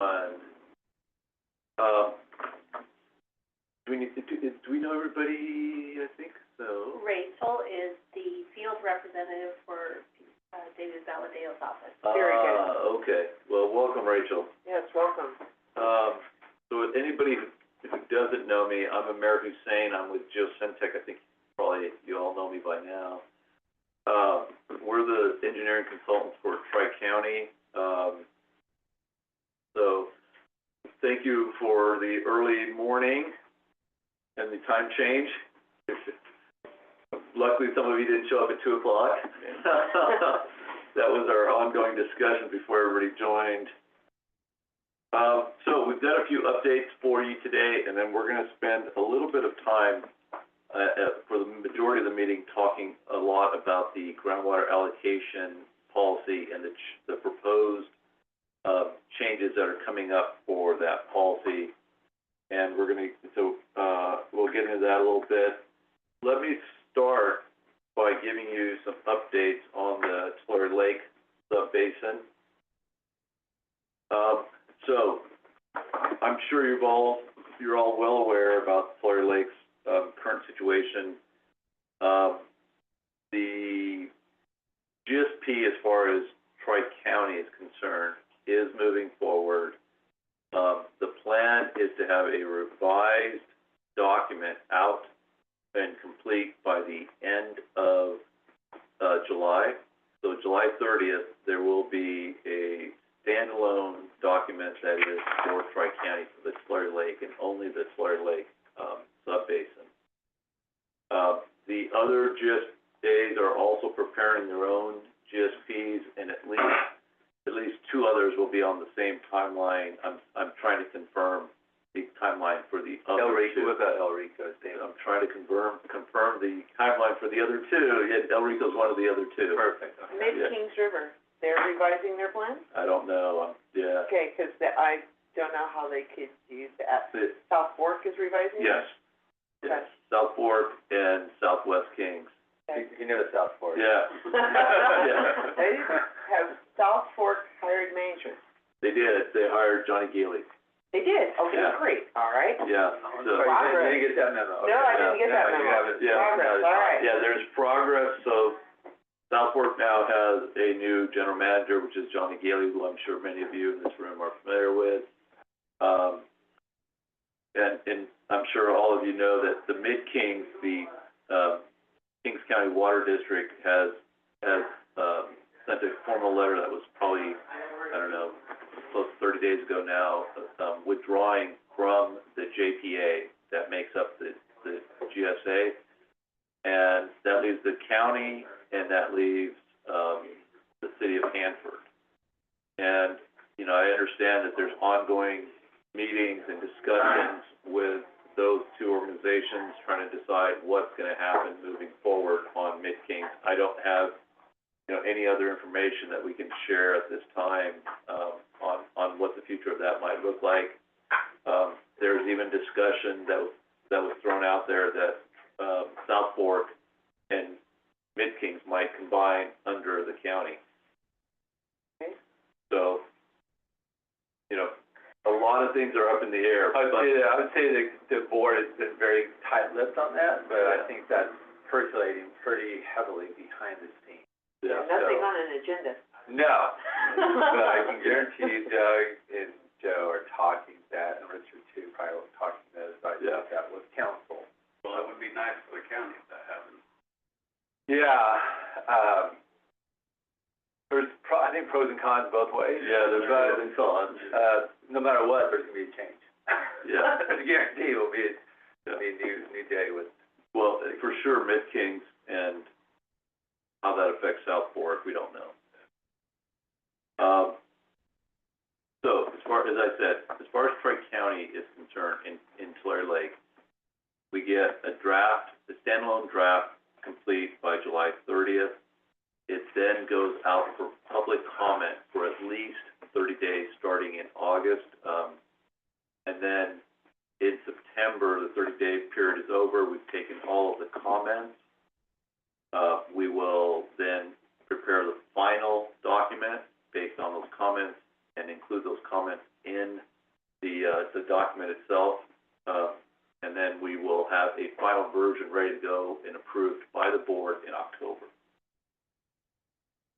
fun. Do we know everybody? I think so. Rachel is the field representative for David Valadeo's office. Very good. Okay. Well, welcome, Rachel. Yes, welcome. So anybody who doesn't know me, I'm Amer Hussein. I'm with Geosyntec. I think probably you all know me by now. We're the engineering consultants for Tri-County. So thank you for the early morning and the time change. Luckily, some of you didn't show up at 2 o'clock. That was our ongoing discussion before everybody joined. So we've got a few updates for you today, and then we're going to spend a little bit of time for the majority of the meeting talking a lot about the groundwater allocation policy and the proposed changes that are coming up for that policy. And we're going to, we'll get into that a little bit. Let me start by giving you some updates on the Tulare Lake sub-basin. So I'm sure you're all well aware about Tulare Lake's current situation. The GSP, as far as Tri-County is concerned, is moving forward. The plan is to have a revised document out and complete by the end of July. So July 30th, there will be a standalone document that is for Tri-County, for the Tulare Lake, and only the Tulare Lake sub-basin. The other GSAs are also preparing their own GSPs, and at least 2 others will be on the same timeline. I'm trying to confirm the timeline for the other two. What about El Rico, David? I'm trying to confirm the timeline for the other 2. Yeah, El Rico's one of the other 2. Perfect. Okay. Mid-Kings River, they're revising their plan? I don't know. Yeah. Okay, because I don't know how they could use that. South Fork is revising it? Yes. Yes. South Fork and Southwest Kings. Okay. You know the South Fork. Yeah. Yeah. They have South Fork hired management. They did. They hired Johnny Geely. They did? Okay, Yeah. great, all right. Yeah. I'm So, sorry, Progress. you didn't get that memo. No, I didn't get that No, you memo. haven't. Yeah. Progress, all right. yeah, there's progress. So South Fork now has a new general manager, which is Johnny Geely, who I'm sure many of you in this room are familiar with. And I'm sure all of you know that the Mid-Kings, the Kings County Water District has sent a formal letter that was probably, I don't know, close to 30 days ago now, withdrawing from the JPA that makes up the GSA. And that leaves the county, and that leaves the city of Hanford. And, you know, I understand that there's ongoing meetings and discussions with those 2 organizations trying to decide what's going to happen moving forward on Mid-Kings. I don't have, you know, any other information that we can share at this time on what the future of that might look like. There's even discussion that was thrown out there that South Fork and Mid-Kings might combine under the county. Okay. So, you know, a lot of things are up in the air. I would say the board has been very tight-lipped on that, but I think that's percolating pretty heavily behind the scenes. Yeah. Nothing on an agenda. No, but I can guarantee you Doug and Joe are talking that, and Richard too, probably talking about that with council. Well, it would be nice for the county if that happened. Yeah, there's I think pros and cons both ways. Yeah, there's pros and cons. No matter what, there's gonna be a change. Yeah. There's a guarantee it will be a new day with. Well, for sure, Mid-Kings and how that affects South Fork, we don't know. So, as far as I said, as far as Tri-County is concerned in Tulare Lake, we get a standalone draft complete by July 30th. It then goes out for public comment for at least 30 days starting in August. And then in September, the 30-day period is over. We've taken all of the comments. We will then prepare the final document based on those comments and include those comments in the document itself, and then we will have a final version ready to go and approved by the board in October.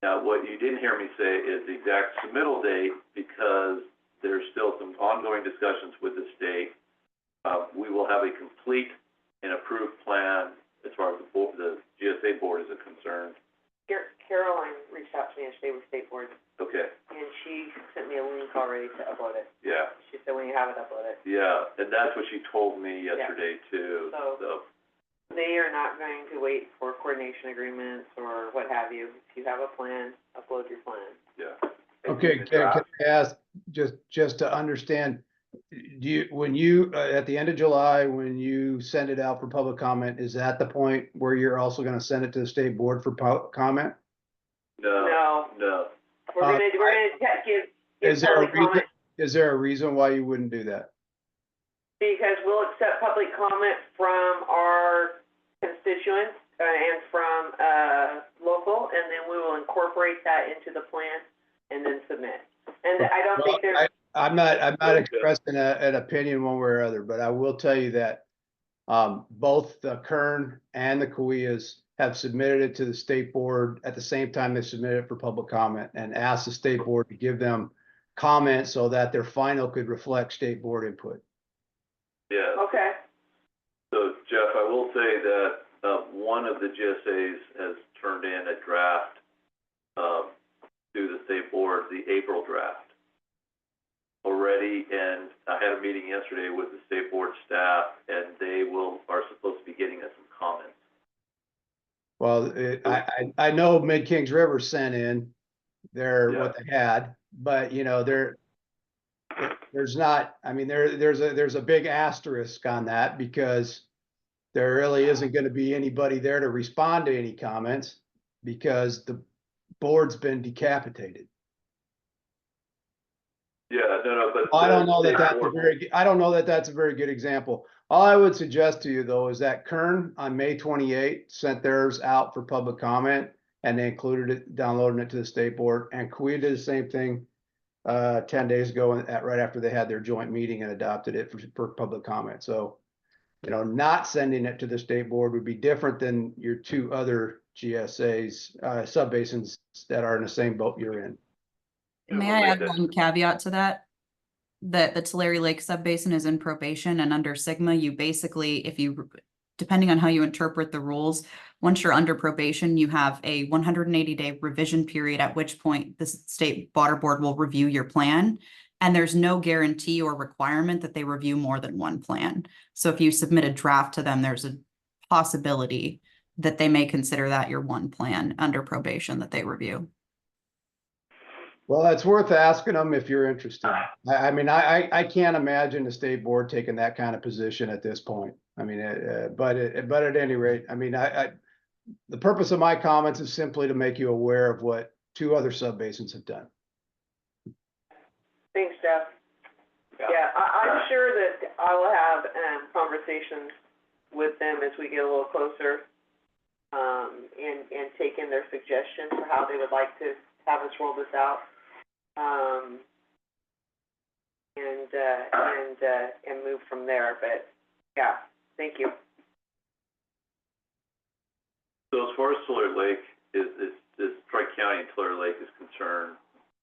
Now, what you didn't hear me say is the exact submittal date, because there's still some ongoing discussions with the state. We will have a complete and approved plan as far as the GSA board is concerned. Caroline reached out to me yesterday with State Board, Okay, and she sent me a link already to upload it. yeah, She said, when you have it, upload it. yeah, and that's what she told me yesterday too, So- so, They are not going to wait for coordination agreements or what have you. If you have a plan, upload your plan. yeah. Okay, can I ask, just to understand, do you, when you, at the end of July, when you send it out for public comment, is that the point where you're also gonna send it to the state board for comment? No, We're gonna give Is there a public reason, comment, is there a reason why you wouldn't do that? because we'll accept public comment from our constituents, and from, local, and then we will incorporate that into the plan and then submit. And I don't think Well, there's, I'm not Okay. expressing an opinion one way or other, but I will tell you that both the Kern and the Kauias have submitted it to the state board at the same time they submitted it for public comment, and asked the state board to give them comment so that their final could reflect state board input. yeah. okay, So Jeff, I will say that, one of the GSAs has turned in a draft, to the state board, the April draft already, and I had a meeting yesterday with the state board staff, and they are supposed to be getting us some comments. Well, I know Mid Kings River sent in what they had, but you know, there's not, I mean, there's a big asterisk on that, because there really isn't gonna be anybody there to respond to any comments, because the board's been decapitated. Yeah, no, but. I don't know that the that's a board- I don't know that that's a very good example. All I would suggest to you, though, is that Kern on May 28th sent theirs out for public comment, and they included it, downloading it to the state board, and Kauai did the same thing 10 days ago, right after they had their joint meeting and adopted it for public comment. So, you know, not sending it to the state board would be different than your two other GSAs, subbasins that are in the same boat you're in. Yeah, May we'll I make add that- one caveat to that? That the Tulare Lake subbasin is in probation, and under Sigma, you basically, depending on how you interpret the rules, once you're under probation, you have a 180-day revision period, at which point the state water board will review your plan. And there's no guarantee or requirement that they review more than one plan. So if you submit a draft to them, there's a possibility that they may consider that your one plan under probation that they review. Well, it's worth asking them if you're interested. I mean, I can't imagine the state board taking that kind of position at this point. I mean, but at any rate, I mean, the purpose of my comments is simply to make you aware of what two other subbasins have done. thanks, Jeff. Yeah, I'm sure that I will have, conversations with them as we get a little closer, and take in their suggestions for how they would like to have us roll this out. And move from there, but, yeah, thank you. So as far as Tulare Lake is Tri-County and Tulare Lake is concerned,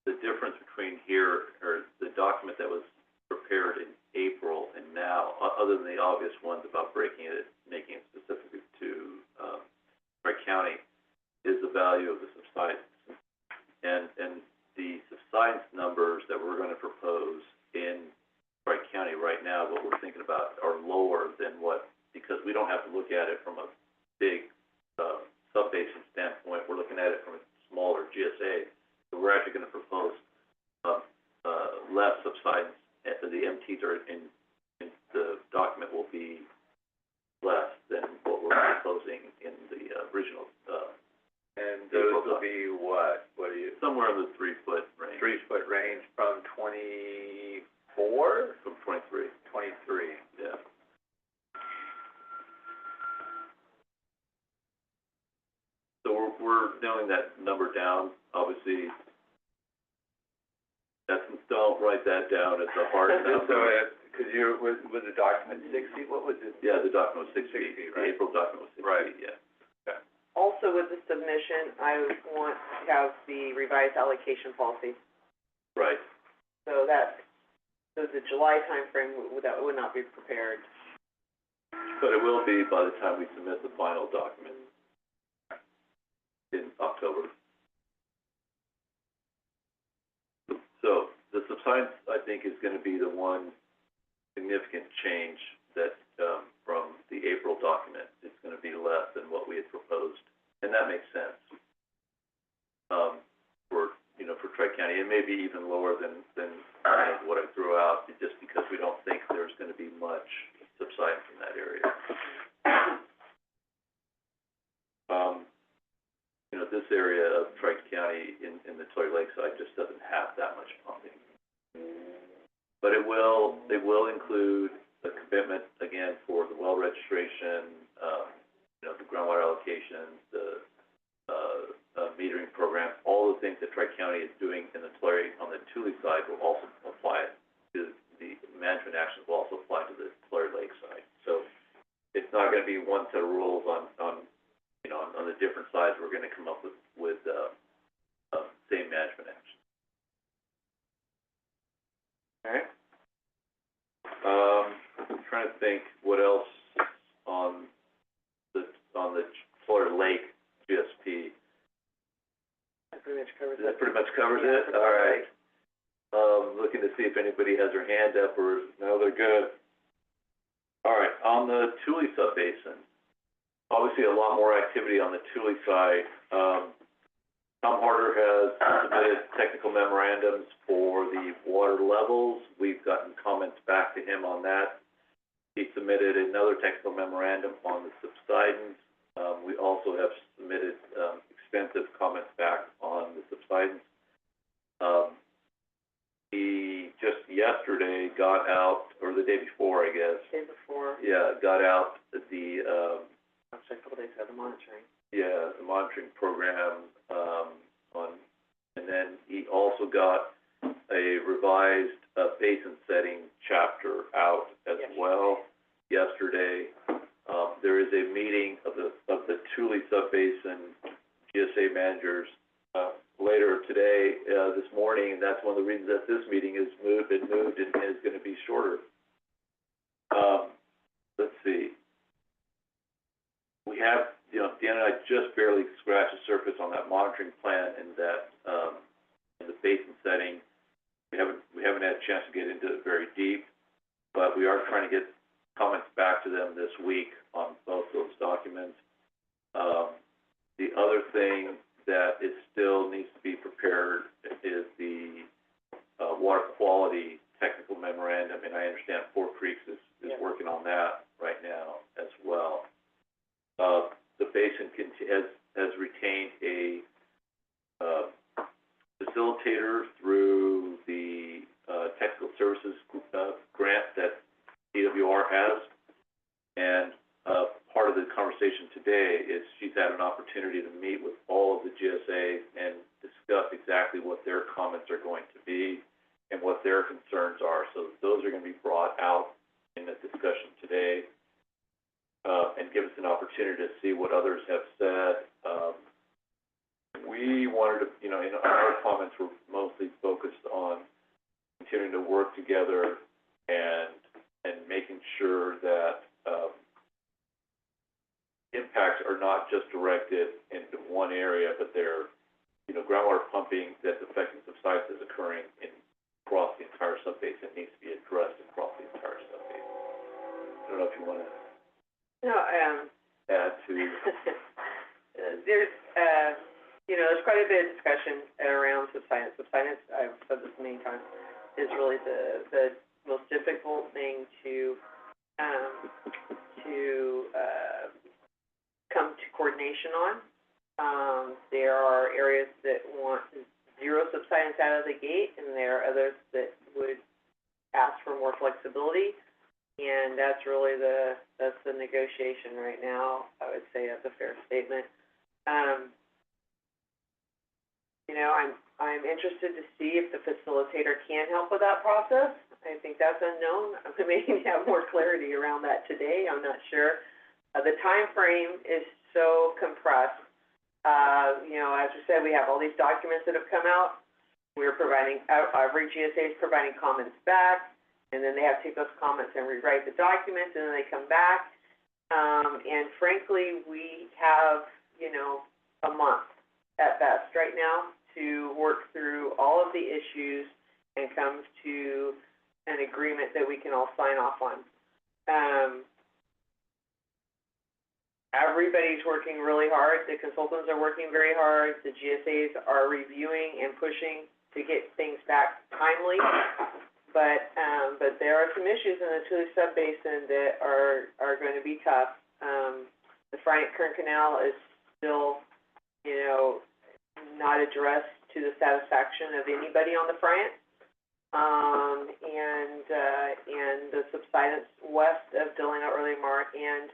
the difference between here, or the document that was prepared in April and now, other than the obvious ones about breaking it, making it specific to, Tri-County, is the value of the subsidence. And the subsidence numbers that we're gonna propose in Tri-County right now, what we're thinking about, are lower than what, because we don't have to look at it from a big, sub-basin standpoint, we're looking at it from a smaller GSA. So we're actually gonna propose, less subsidence, and the MTs are in the document will be less than what we're proposing in the, original, And those will be what? What do you, somewhere in the 3-foot range. 3-foot range from 24, From 23, 23? yeah. So we're nailing that number down, obviously. Don't write that down as a hard So number. 'cause was the document 60, what was it? Yeah, the document was 6 feet, 6 feet, the right. April document was 6 Right. feet, yeah. Also with the submission, I want to have the revised allocation policy. Right, So the July timeframe, that would not be prepared. but it will be by the time we submit the final document in October. So, the subsidence, I think, is gonna be the one significant change that, from the April document, it's gonna be less than what we had proposed, and that makes sense. For Tri-County, it may be even lower than what I threw out, just because we don't think there's gonna be much subsidence in that area. This area of Tri-County in the Tulare Lakeside just doesn't have that much pumping. But they will include a commitment, again, for the well registration, the groundwater allocations, the, metering program, all the things that Tri-County is doing in the Tulare, on the Tule side will also apply to, the management actions will also apply to the Tulare Lakeside. So it's not gonna be one set of rules on the different sides, we're gonna come up with, same management action. Alright. I'm trying to think what else on the Tulare Lake GSP. That pretty much covers That it. pretty much covers Yeah, it? All right. Looking to see if anybody has their hand up or, no, they're good. All right, on the Tule subbasin, obviously a lot more activity on the Tule side. Tom Harder has submitted technical memorandums for the water levels. We've gotten comments back to him on that. He submitted another technical memorandum on the subsidence. We also have submitted, extensive comments back on the subsidence. He just yesterday got out, or the day before, I guess, Day before, got out the, actually a couple days ago, the monitoring. the monitoring program, and then he also got a revised, basin setting chapter out as Yes. well yesterday. There is a meeting of the Tule subbasin GSA managers, later today, this morning, and that's one of the reasons that this meeting has been moved and is gonna be shorter. Let's see. We have, Dan and I just barely scratched the surface on that monitoring plan and that, and the basin setting. We haven't had a chance to get into it very deep, but we are trying to get comments back to them this week on both those documents. The other thing that it still needs to be prepared is the, water quality technical memorandum, and I understand Four Creeks is Yeah. working on that right now as well. The basin has retained a, facilitator through the, technical services, grant that DWR has. And, part of the conversation today is she's had an opportunity to meet with all of the GSAs and discuss exactly what their comments are going to be and what their concerns are. So those are gonna be brought out in the discussion today, and give us an opportunity to see what others have said. We wanted to, our comments were mostly focused on continuing to work together and making sure that, impacts are not just directed into one area, but they're, groundwater pumping that's affecting subsidence is occurring across the entire subbasin, needs to be addressed across the entire subbasin. I don't know if you wanna No, add to, there's quite a bit of discussion around subsidence. Subsidence, I've said this many times, is really the most difficult thing to come to coordination on. There are areas that want zero subsidence out of the gate, and there are others that would ask for more flexibility. And that's really that's the negotiation right now. I would say that's a fair statement. I'm interested to see if the facilitator can help with that process. I think that's unknown. We may have more clarity around that today, I'm not sure. The time frame is so compressed. You know, as we said, we have all these documents that have come out. We're providing, every GSA is providing comments back, and then they have to take those comments and rewrite the documents, and then they come back. And frankly, we have, you know, a month at best right now to work through all of the issues and come to an agreement that we can all sign off on. Everybody's working really hard. The consultants are working very hard. The GSAs are reviewing and pushing to get things back timely. But there are some issues in the Tule Subbasin that are going to be tough. The Fryant-Kern Canal is still, you know, not addressed to the satisfaction of anybody on the Fryant. And the subsidence west of Delano Early Mart and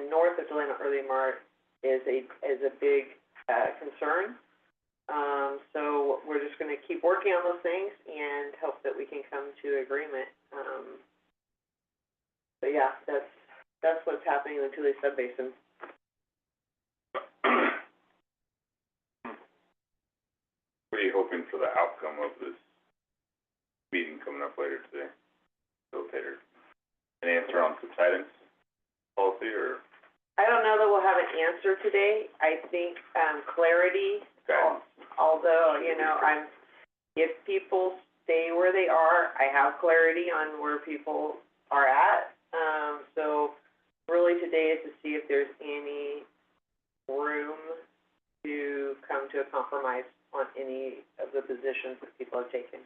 north of Delano Early Mart is a big concern. So we're just going to keep working on those things and hope that we can come to agreement. But yeah, that's what's happening in the Tule Subbasin. What are you hoping for the outcome of this meeting coming up later today? Facilitator, an answer on subsidence policy, or? I don't know that we'll have an answer today. I think, clarity, Guidance. although, you know, if people stay where they are, I have clarity on where people are at. So really today is to see if there's any room to come to a compromise on any of the positions that people have taken.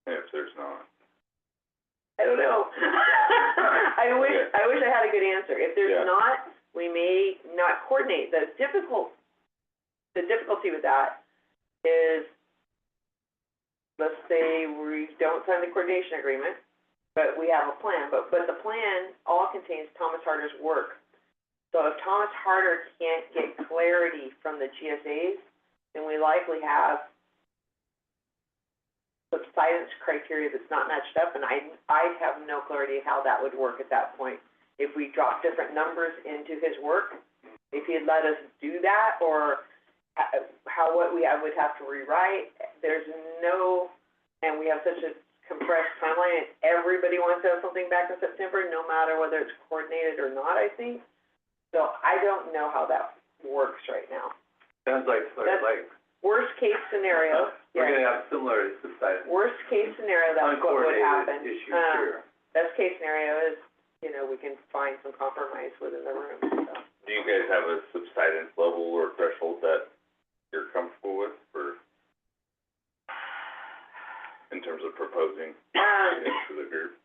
And if there's not? I don't know. I wish I had a good answer. If there's Yeah. not, we may not coordinate. The difficulty with that is, let's say we don't sign the coordination agreement, but we have a plan, but the plan all contains Thomas Harder's work. So if Thomas Harder can't get clarity from the GSAs, then we likely have subsidence criteria that's not matched up, and I have no clarity how that would work at that point. If we drop different numbers into his work, if he'd let us do that, or what I would have to rewrite, there's no, and we have such a compressed timeline, and everybody wants to have something back in September, no matter whether it's coordinated or not, I think. So I don't know how that works right now. Sounds like, Worst case scenario, we're yeah, gonna have similar subsidence. worst case scenario, that's what would happen. Uncoordinated issues here. Best case scenario is, you know, we can find some compromise within the room, so. Do you guys have a subsidence level or threshold that you're comfortable with, or in terms of proposing things for the group?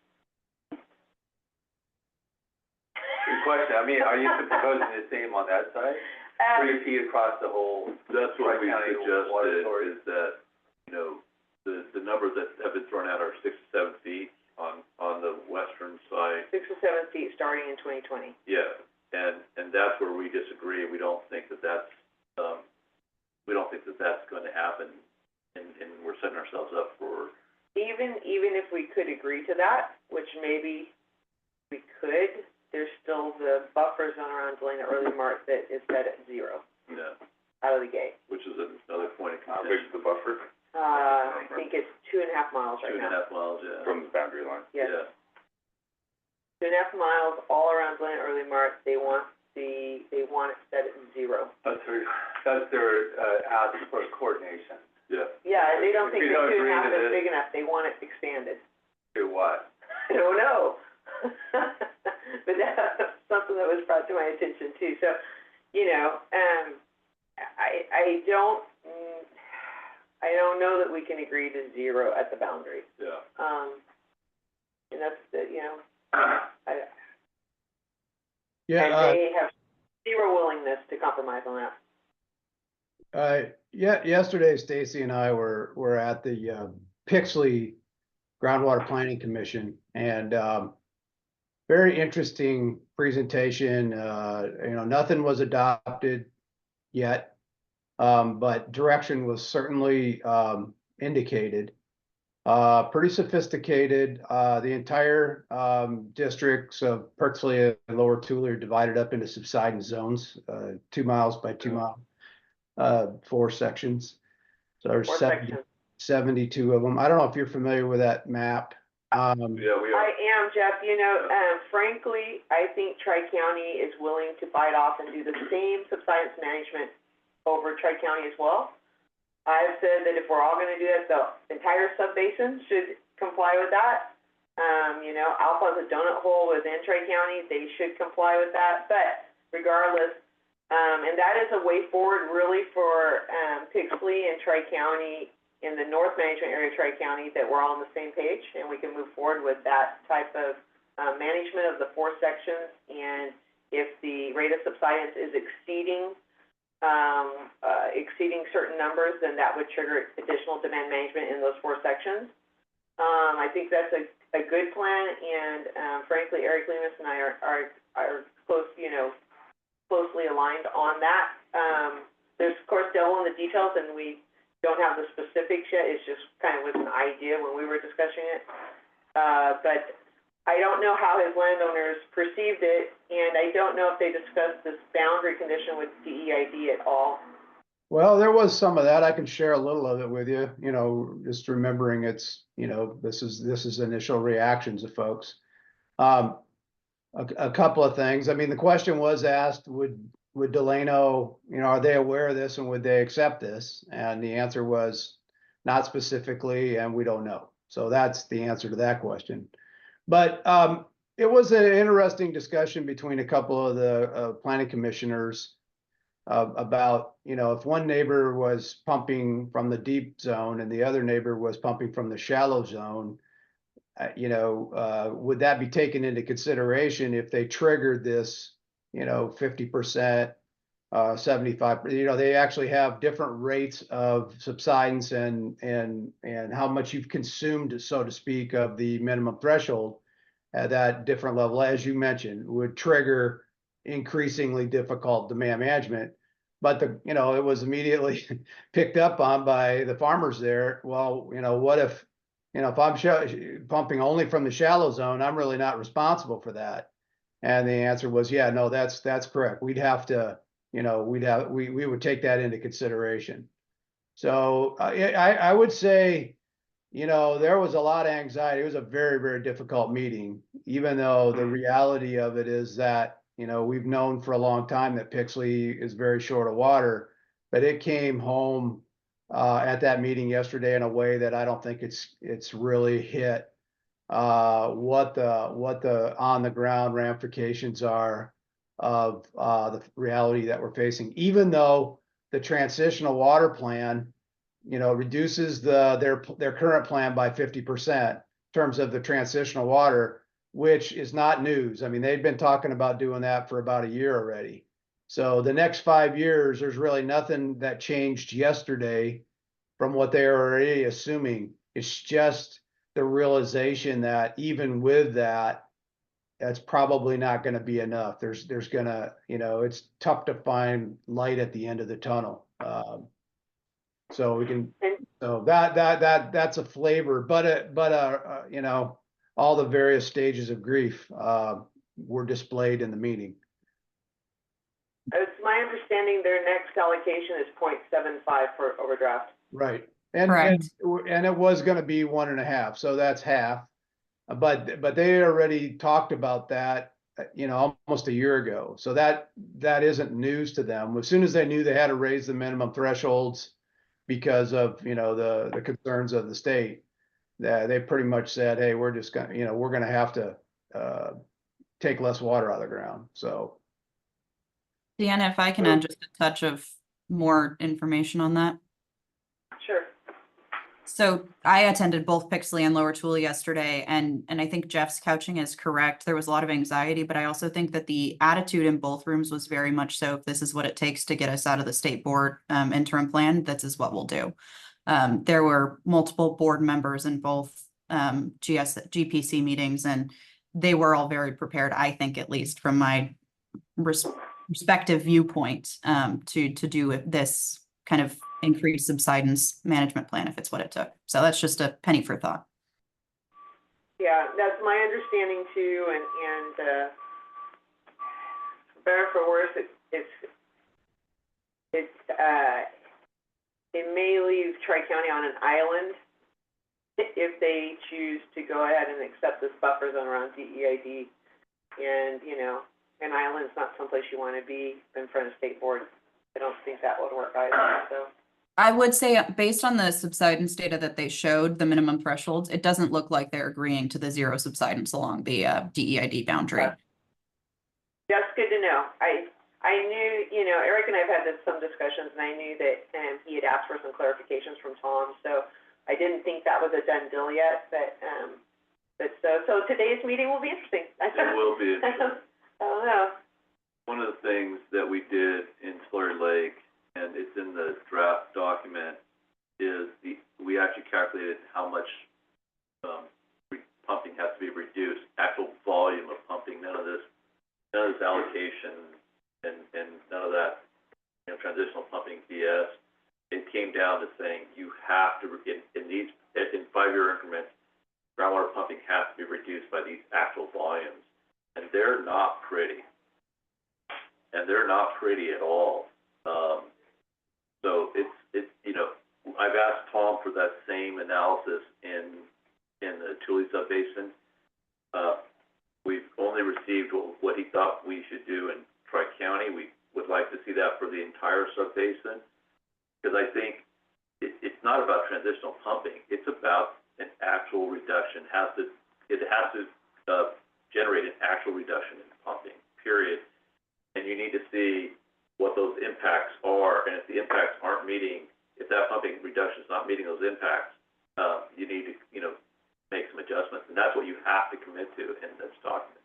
Good question. I mean, are you proposing the same on that side? 3 feet across the whole? That's what we Tri-County water suggested, source. is that, you know, the numbers that have been thrown out are 6 to 7 feet on the western side. 6 to 7 feet starting in 2020. Yeah, and that's where we disagree. We don't think that that's gonna happen, and we're setting ourselves up for, Even if we could agree to that, which maybe we could, there's still the buffer zone around Delano Early Mart that is set at 0 you know, out of the gate. which is another point of How contention. big's the buffer I think it's 2.5 miles right now. 2.5 miles, yeah. from the boundary line? Yes, Yeah. 2.5 miles all around Delano Early Mart. They want it set at 0. That's their, ask for coordination. Yeah. Yeah, they don't think If you that don't agree 2.5 to is this- big enough. They want it expanded. Do what? I don't know. But that's something that was brought to my attention too. So, you know, I don't know that we can agree to 0 at the boundary. Yeah. And that's the, you know, Yeah, and they have 0 willingness to compromise on that. yesterday Stacy and I were at the Pixley Groundwater Planning Commission, and very interesting presentation. You know, nothing was adopted yet, but direction was certainly indicated. Pretty sophisticated. The entire, districts of Perksley and Lower Tule are divided up into subsidence zones, 2 miles by 2 mile, 4 sections. So there's 4 sections. 72 of them. I don't know if you're familiar with that map. Yeah, we are. I am, Jeff, you know, frankly, I think Tri-County is willing to bite off and do the same subsidence management over Tri-County as well. I've said that if we're all gonna do it, the entire sub-basin should comply with that. You know, Alpha is a donut hole within Tri-County, they should comply with that, but regardless, and that is a way forward really for, Pixley and Tri-County in the North Management Area of Tri-County, that we're all on the same page and we can move forward with that type of, management of the 4 sections. And if the rate of subsidence is exceeding certain numbers, then that would trigger additional demand management in those 4 sections. I think that's a good plan, and frankly, Eric Lemus and I are close, you know, closely aligned on that. There's of course devil in the details, and we don't have the specifics yet. It's just kind of was an idea when we were discussing it. But I don't know how his landowners perceived it, and I don't know if they discussed this boundary condition with DEID at all. Well, there was some of that. I can share a little of it with you, you know, just remembering it's, you know, this is initial reactions of folks. A couple of things. I mean, the question was asked, would Delano, you know, are they aware of this and would they accept this? And the answer was not specifically, and we don't know. So that's the answer to that question. But it was an interesting discussion between a couple of the planning commissioners about, you know, if one neighbor was pumping from the deep zone and the other neighbor was pumping from the shallow zone, you know, would that be taken into consideration if they triggered this, you know, 50%, 75%, you know, they actually have different rates of subsidence and how much you've consumed, so to speak, of the minimum threshold at that different level, as you mentioned, would trigger increasingly difficult demand management. But you know, it was immediately picked up on by the farmers there. Well, you know, what if, you know, if I'm pumping only from the shallow zone, I'm really not responsible for that. And the answer was, yeah, no, that's correct. We'd have to, you know, we would take that into consideration. So I would say, you know, there was a lot of anxiety. It was a very, very difficult meeting, even though the reality of it is that, you know, we've known for a long time that Pixley is very short of water, but it came home at that meeting yesterday in a way that I don't think it's really hit what the on the ground ramifications are of the reality that we're facing. Even though the transitional water plan, you know, reduces their current plan by 50% in terms of the transitional water, which is not news. I mean, they've been talking about doing that for about a year already. So the next 5 years, there's really nothing that changed yesterday from what they are already assuming. It's just the realization that even with that, that's probably not going to be enough. There's gonna, you know, it's tough to find light at the end of the tunnel. So we can, so that's a flavor, but you know, all the various stages of grief were displayed in the meeting. It's my understanding their next allocation is 0.75 for overdraft. Right. And it was going to be 1.5, so that's half. But they had already talked about that, you know, almost a year ago. So that isn't news to them. As soon as they knew they had to raise the minimum thresholds because of, you know, the concerns of the state, they pretty much said, hey, we're just gonna, you know, we're gonna have to take less water out of the ground. So Deanna, if I can add just a touch of more information on that. Sure. So I attended both Pixley and Lower Tule yesterday, and I think Jeff's couching is correct. There was a lot of anxiety, but I also think that the attitude in both rooms was very much so, if this is what it takes to get us out of the state board interim plan, this is what we'll do. There were multiple board members in both GPC meetings, and they were all very prepared, I think, at least from my respective viewpoint, to do this kind of increased subsidence management plan if it's what it took. So that's just a penny for thought. Yeah, that's my understanding too, and, for better or for worse, it may leave Tri-County on an island if they choose to go ahead and accept this buffer zone around DEID. And, you know, an island's not someplace you wanna be in front of state board. I don't think that would work either, so. I would say, based on the subsidence data that they showed, the minimum thresholds, it doesn't look like they're agreeing to the zero subsidence along the DEID boundary. Okay. That's good to know. I knew, you know, Eric and I've had some discussions, and I knew that, he had asked for some clarifications from Tom, so I didn't think that was a done deal yet, but so today's meeting will be interesting. It will be interesting. I don't know. One of the things that we did in Slurry Lake, and it's in the draft document, is we actually calculated how much pumping has to be reduced, actual volume of pumping, none of this allocation and none of that, you know, transitional pumping BS. It came down to saying you have to, it needs, in 5-year increments, groundwater pumping has to be reduced by these actual volumes. And they're not pretty. And they're not pretty at all. So it's, you know, I've asked Tom for that same analysis in the Tule Subbasin. We've only received what he thought we should do in Tri-County. We would like to see that for the entire subbasin, because I think it's not about transitional pumping. It's about an actual reduction. It has to generate an actual reduction in pumping, period. And you need to see what those impacts are, and if the impacts aren't meeting, if that pumping reduction is not meeting those impacts, you need to, you know, make some adjustments, and that's what you have to commit to in this document.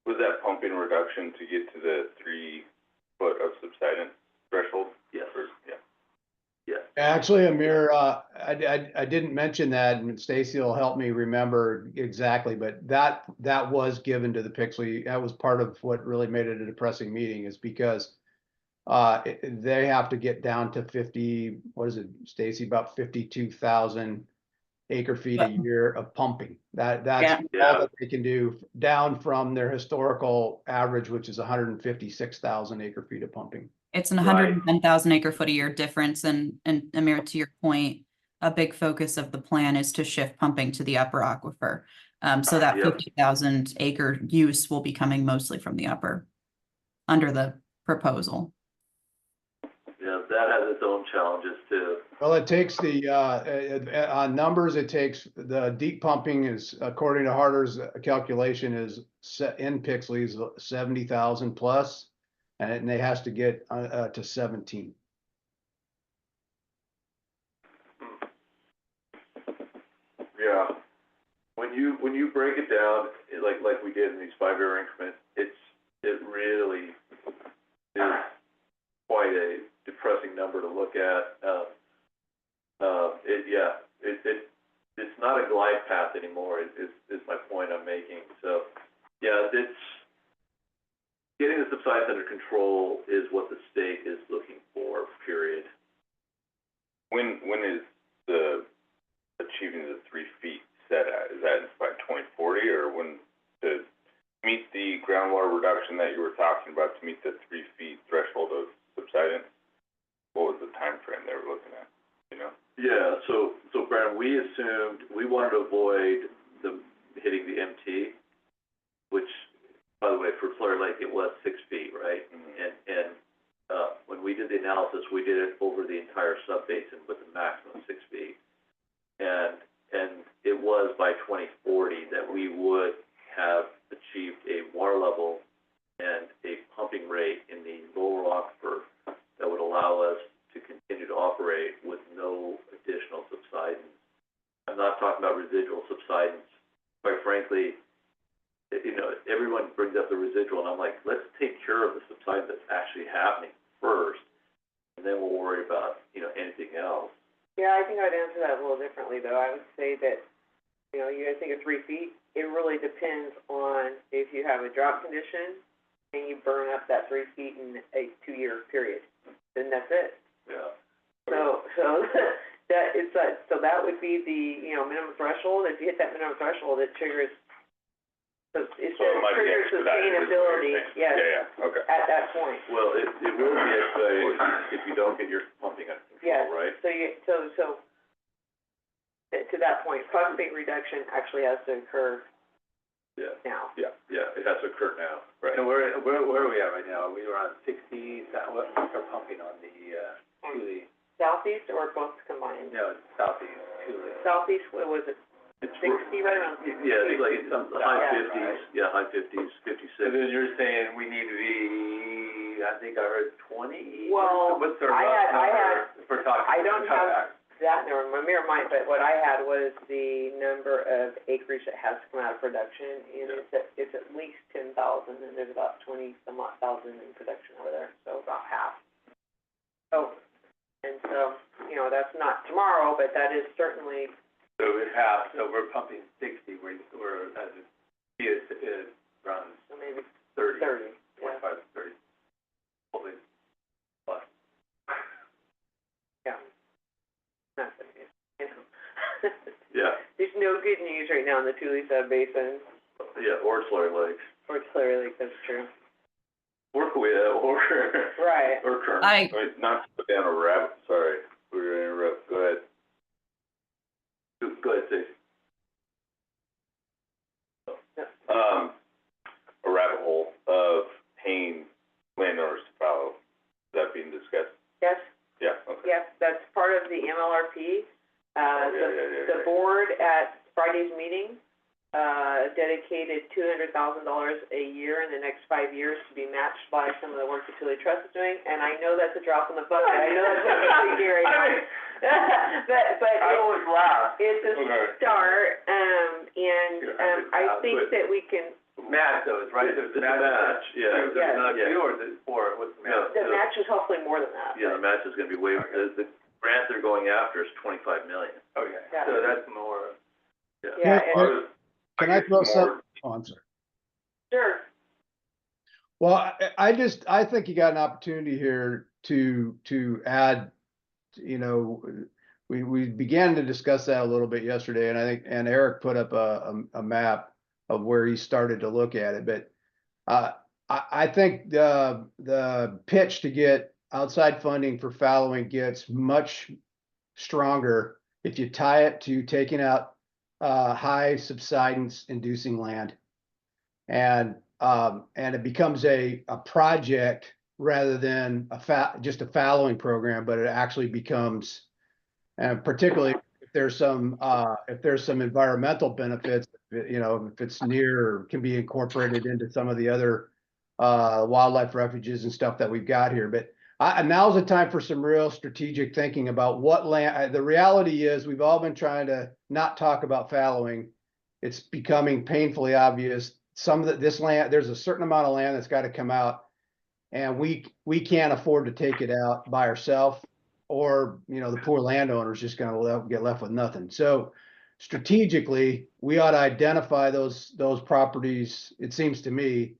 Was that pumping reduction to get to the 3 foot of subsidence threshold? Yes. Yeah. Yes. Actually, Amir, I didn't mention that, and Stacy will help me remember exactly, but that was given to the Pixley. That was part of what really made it a depressing meeting, is because they have to get down to 50, what is it, Stacy, about 52,000 acre feet a year of pumping. That's Yeah. all that they can do, down from their historical average, which is 156,000 acre feet of pumping. It's an Right. 110,000 acre foot a year difference, and Amir, to your point, a big focus of the plan is to shift pumping to the upper aquifer. So that Yep. 50,000 acre use will be coming mostly from the upper, under the proposal. Yeah, that has its own challenges too. Well, it takes on numbers, it takes the deep pumping is, according to Harder's calculation, is set in Pixley's 70,000 plus, and it has to get to 17. Yeah. When you break it down, like we did in these 5-year increments, it really is quite a depressing number to look at. It's not a glide path anymore, is my point I'm making. So, yeah, it's getting the subsidence under control is what the state is looking for, period. When is the achieving the 3 feet set at? Is that by 2040, or when to meet the groundwater reduction that you were talking about, to meet the 3 feet threshold of subsidence? What was the time frame they were looking at, you know? Yeah, so Brandon, we assumed, we wanted to avoid hitting the MT, which, by the way, for Slurry Lake, it was 6 feet, right? Mm-hmm. And when we did the analysis, we did it over the entire subbasin with a maximum of 6 feet. And it was by 2040 that we would have achieved a water level and a pumping rate in the lower aquifer that would allow us to continue to operate with no additional subsidence. I'm not talking about residual subsidence. Quite frankly, you know, everyone brings up the residual, and I'm like, let's take care of the subsidence that's actually happening first, and then we'll worry about, you know, anything else. Yeah, I think I'd answer that a little differently, though. I would say that, you know, you guys think of 3 feet, it really depends on if you have a drought condition and you burn up that 3 feet in a 2-year period, then that's it. Yeah. So that is, so that would be the, you know, minimum threshold. If you hit that minimum threshold, it triggers, so it So it might be triggers expedited, is what you're sustainability, saying. yes, Yeah, okay. at that point. Well, it will be if you don't get your pumping under Yes. control, right? So to that point, phosphate reduction actually has to occur Yeah, now. yeah, it has to occur now. Right. And where are we at right now? We were on 60, what's our pumping on the, Thule? Southeast or both combined? No, southeast, Thule. Southeast, what was it, It's 60, right around 60? Yeah, it's like some high Yeah. fifties, high fifties, So 56. then you're saying we need to be, I think I heard 20? Well, What's our I rough had- number if we're talking? I don't have cutback? that number, my mirror might, but what I had was the number of acreage that has to come out of production, and it's at least 10,000, and there's about 20 some odd thousand in production over there, so about half. Oh, and so, you know, that's not tomorrow, but that is certainly, So it half, so we're pumping 60, we're as it runs so maybe 30, 30, yeah. 25, 30, hopefully plus. Yeah. Not good news, you know. Yeah, There's no good news right now in the Tule Sub-Basin, yeah, or Slurry Lakes, or Clear Lake, that's true. or Right. or Kern. I, Wait, not to go down a rabbit, sorry, we were gonna interrupt, go ahead. Go ahead, Stacey. A rabbit hole of paying landowners to follow, is that being discussed? Yes, Yeah, okay. yes, that's part of the MLRP. The board at Friday's meeting, dedicated $200,000 a year in the next 5 years to be matched by some of the work that Tule Trust is doing, and I know that's a drop in the bucket, I know that's not a big deal right now. But I always laugh. it's a Okay. start, and I think that we can, Match those, right? There's It's a match, yeah. Is it not Yeah. two or is it four? What's the match? the match is hopefully more than that. Yeah, the match is gonna be way, the grant they're going after is 25 million. Okay, Yeah. so that's more. Yeah, Yeah, and, Can I guess throw more- some, oh, I'm sorry. sure, Well, I think you got an opportunity here to add, you know, we began to discuss that a little bit yesterday, and I think, and Eric put up a map of where he started to look at it, but I think the pitch to get outside funding for fallowing gets much stronger if you tie it to taking out high subsidence inducing land. And it becomes a project rather than just a fallowing program, but it actually becomes, and particularly if there's some environmental benefits, you know, if it's near or can be incorporated into some of the other wildlife refuges and stuff that we've got here. But now's the time for some real strategic thinking about what land. The reality is we've all been trying to not talk about fallowing. It's becoming painfully obvious. This land, there's a certain amount of land that's got to come out, and we can't afford to take it out by ourselves, or, you know, the poor landowner's just gonna get left with nothing. So strategically, we ought to identify those properties, it seems to me,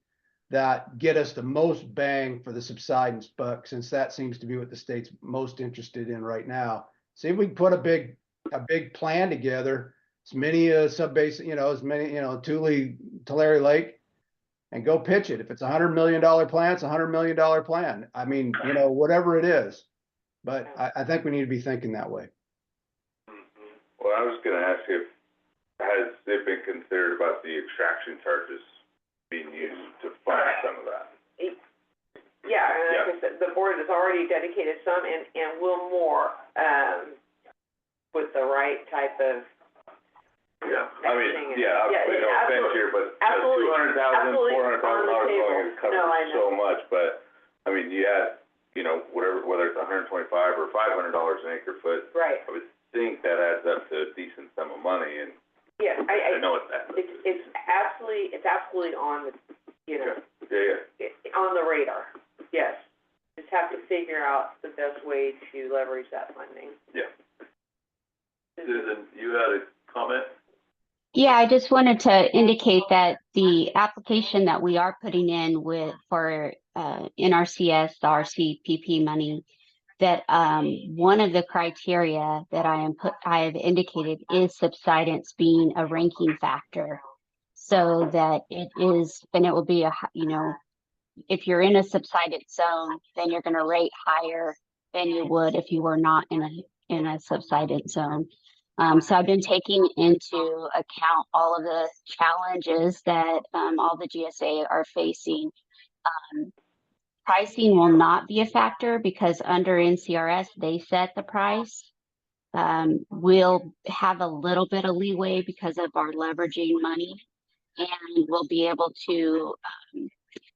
that get us the most bang for the subsidence buck, since that seems to be what the state's most interested in right now. See if we can put a big plan together, as many sub-basin, you know, as many, you know, Tulare Lake, and go pitch it. If it's $100 million plan, it's $100 million plan. I mean, you know, whatever it is. But I think we need to be thinking that way. Well, I was gonna ask if, has it been considered about the extraction charges being used to fund some of that? yeah, and like I said, the board has already dedicated some and will more, with the right type of Yeah, I mean, messaging and- yeah, obviously, no offense here, but absolutely, $200,000, absolutely $400,000 on the table. only No, I covers know. so much, but, I mean, you had, you know, whether it's $125 or $500 an acre foot, Right, I would think that adds up to a decent sum of money, and yeah, I know it's that. it's absolutely on the, you know, Yeah, on the radar, yes. Just have to figure out the best way to leverage that funding. yeah. Susan, you had a comment? Yeah, I just wanted to indicate that the application that we are putting in for NRCS, the RCPP money, that, one of the criteria that I have indicated is subsidence being a ranking factor. So that it is, and it will be if you're in a subsidence zone, then you're gonna rate higher than you would if you were not in a subsidence zone. So I've been taking into account all of the challenges that, all the GSA are facing. Pricing will not be a factor because under NCRS, they set the price. We'll have a little bit of leeway because of our leveraging money, and we'll be able to,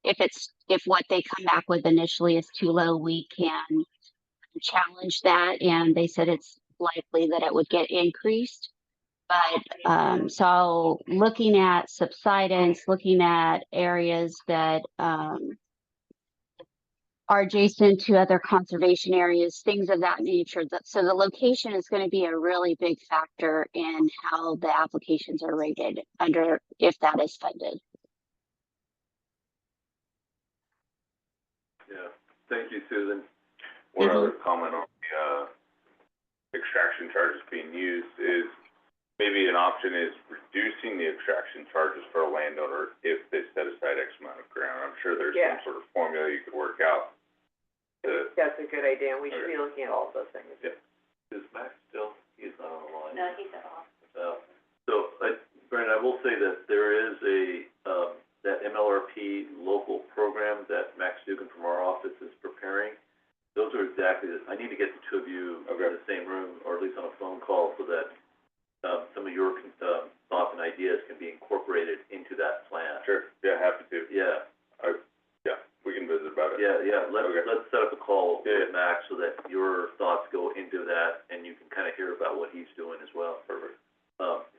if what they come back with initially is too low, we can challenge that, and they said it's likely that it would get increased. But so looking at subsidence, looking at areas that are adjacent to other conservation areas, things of that nature. So the location is going to be a really big factor in how the applications are rated under, if that is funded. Yeah, thank you, Susan. One other comment on the extraction charges being used is maybe an option is reducing the extraction charges for a landowner if they set aside X amount of ground. I'm sure there's some sort of formula you could work out. That's a good idea, and we should be looking at all of those things. Yeah. Is Max still, he's not on the line? No, he's off. So, Brandon, I will say that there is that MLRP local program that Max Dugan from our office is preparing. Those are exactly I need to get the two of you in the same room, or at least on a phone call, so that some of your thoughts and ideas can be incorporated into that plan. Sure, yeah, happy to. Yeah. We can visit about it. Yeah, let's set up a call with Max so that your thoughts go into that, and you can kind of hear about what he's doing as well. Perfect.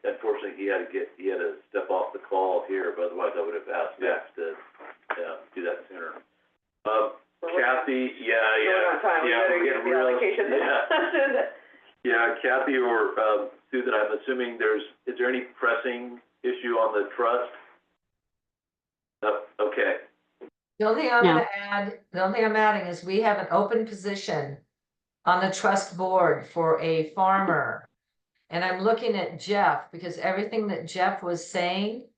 Unfortunately, he had to step off the call here, but otherwise I would have asked Max to do that sooner. Kathy, we're getting real. Yeah, Kathy or Susan, I'm assuming is there any pressing issue on the trust? Okay. The only thing I'm adding is we have an open position on the trust board for a farmer. And I'm looking at Jeff because everything that Jeff was saying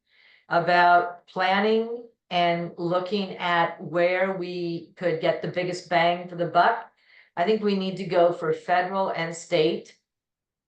about planning and looking at where we could get the biggest bang for the buck, I think we need to go for federal and state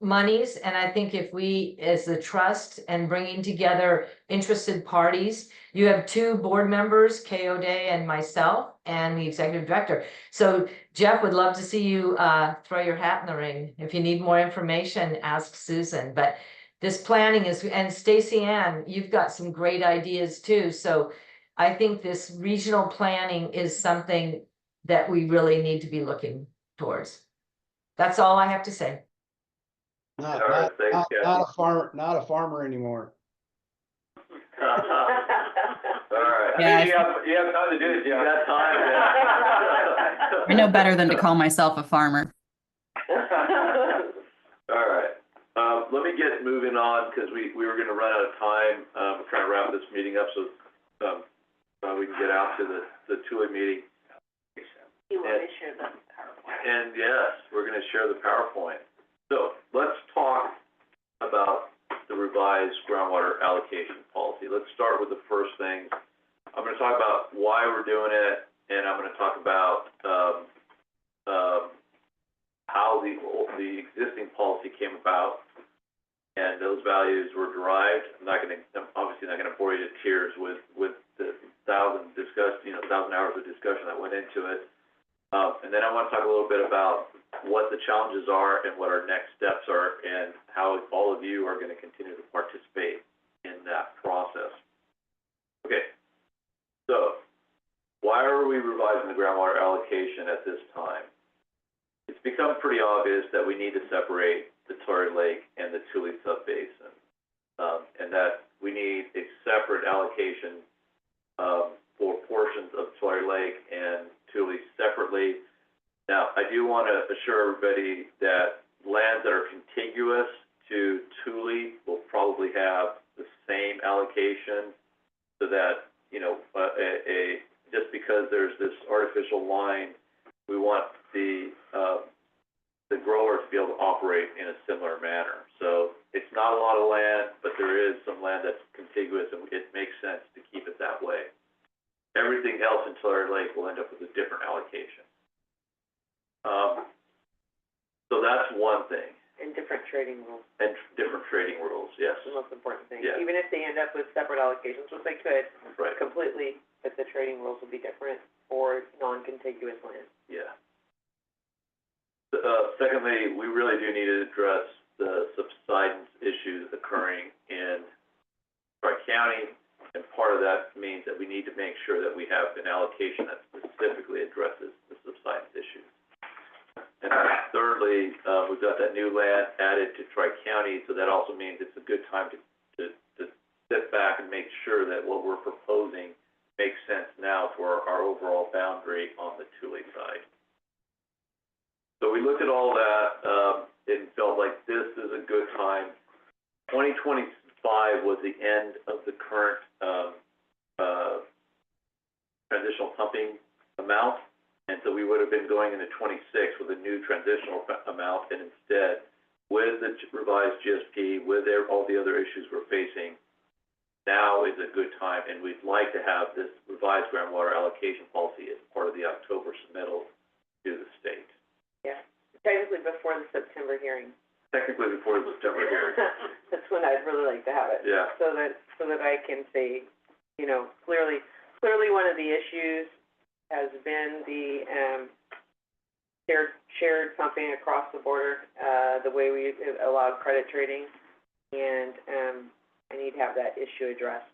monies. And I think if we, as the trust and bringing together interested parties, you have two board members, K.O. Day and myself, and the executive director. So Jeff, would love to see you throw your hat in the ring. If you need more information, ask Susan. But this planning is, and Stacy Ann, you've got some great ideas too. So I think this regional planning is something that we really need to be looking towards. That's all I have to say. Not a farmer anymore. All right. Yeah, You have time to do it, You Jeff. got time, I know better than to call myself a farmer. All right. Let me get moving on, because we were gonna run out of time. We're trying to wrap this meeting up, so we can get out to the Thule meeting. You want to share the PowerPoint? And yes, we're gonna share the PowerPoint. So let's talk about the revised groundwater allocation policy. Let's start with the first thing. I'm gonna talk about why we're doing it, and I'm gonna talk about how the existing policy came about and those values were derived. I'm obviously not gonna bore you to tears with the 1,000 hours of discussion that went into it. And then I want to talk a little bit about what the challenges are and what our next steps are, and how all of you are going to continue to participate in that process. Okay, so why are we revising the groundwater allocation at this time? It's become pretty obvious that we need to separate the Tulare Lake and the Thule subbasin, and that we need a separate allocation for portions of Tulare Lake and Thule separately. Now, I do want to assure everybody that lands that are contiguous to Thule will probably have the same allocation, so that, just because there's this artificial line we want the grower to be able to operate in a similar manner. So it's not a lot of land, but there is some land that's contiguous, and it makes sense to keep it that way. Everything else in Tulare Lake will end up with a different allocation. So that's one thing, And different trading rules, and different trading rules, yes, the most important thing. Yeah. Even if they end up with separate allocations, which they could right, completely, but the trading rules will be different for non-contiguous land. yeah. Secondly, we really do need to address the subsidence issues occurring in Tri-County, and part of that means that we need to make sure that we have an allocation that specifically addresses the subsidence issues. And then thirdly, we've got that new land added to Tri-County, so that also means it's a good time to sit back and make sure that what we're proposing makes sense now for our overall boundary on the Thule side. So we looked at all that, and felt like this is a good time. 2025 was the end of the current, transitional pumping amount. And so we would have been going into 26 with a new transitional amount, and instead, with the revised GSP, with all the other issues we're facing, now is a good time, and we'd like to have this revised groundwater allocation policy as part of the October submittal to the state. Yeah, technically before the September hearing. Technically before the September hearing. That's when I'd really like to have it. Yeah. So that I can say, you know, clearly one of the issues has been the, shared pumping across the border, the way we allowed credit trading, and, I need to have that issue addressed.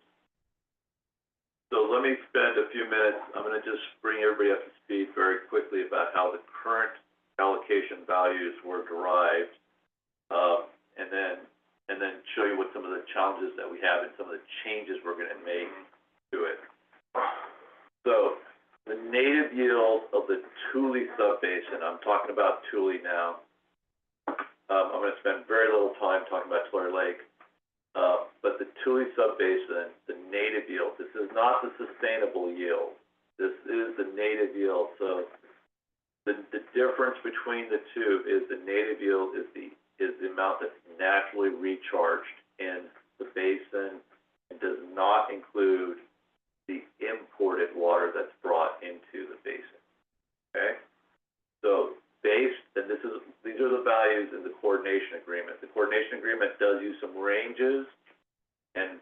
So let me spend a few minutes, I'm gonna just bring everybody up to speed very quickly about how the current allocation values were derived, and then show you what some of the challenges that we have and some of the changes we're gonna make to it. So, the native yield of the Thule subbasin, I'm talking about Thule now. I'm gonna spend very little time talking about Tulare Lake. But the Thule subbasin, the native yield, this is not the sustainable yield. This is the native yield. So the difference between the two is the native yield is the amount that's naturally recharged in the basin and does not include the imported water that's brought into the basin. Okay? So and these are the values in the coordination agreement. The coordination agreement does use some ranges, and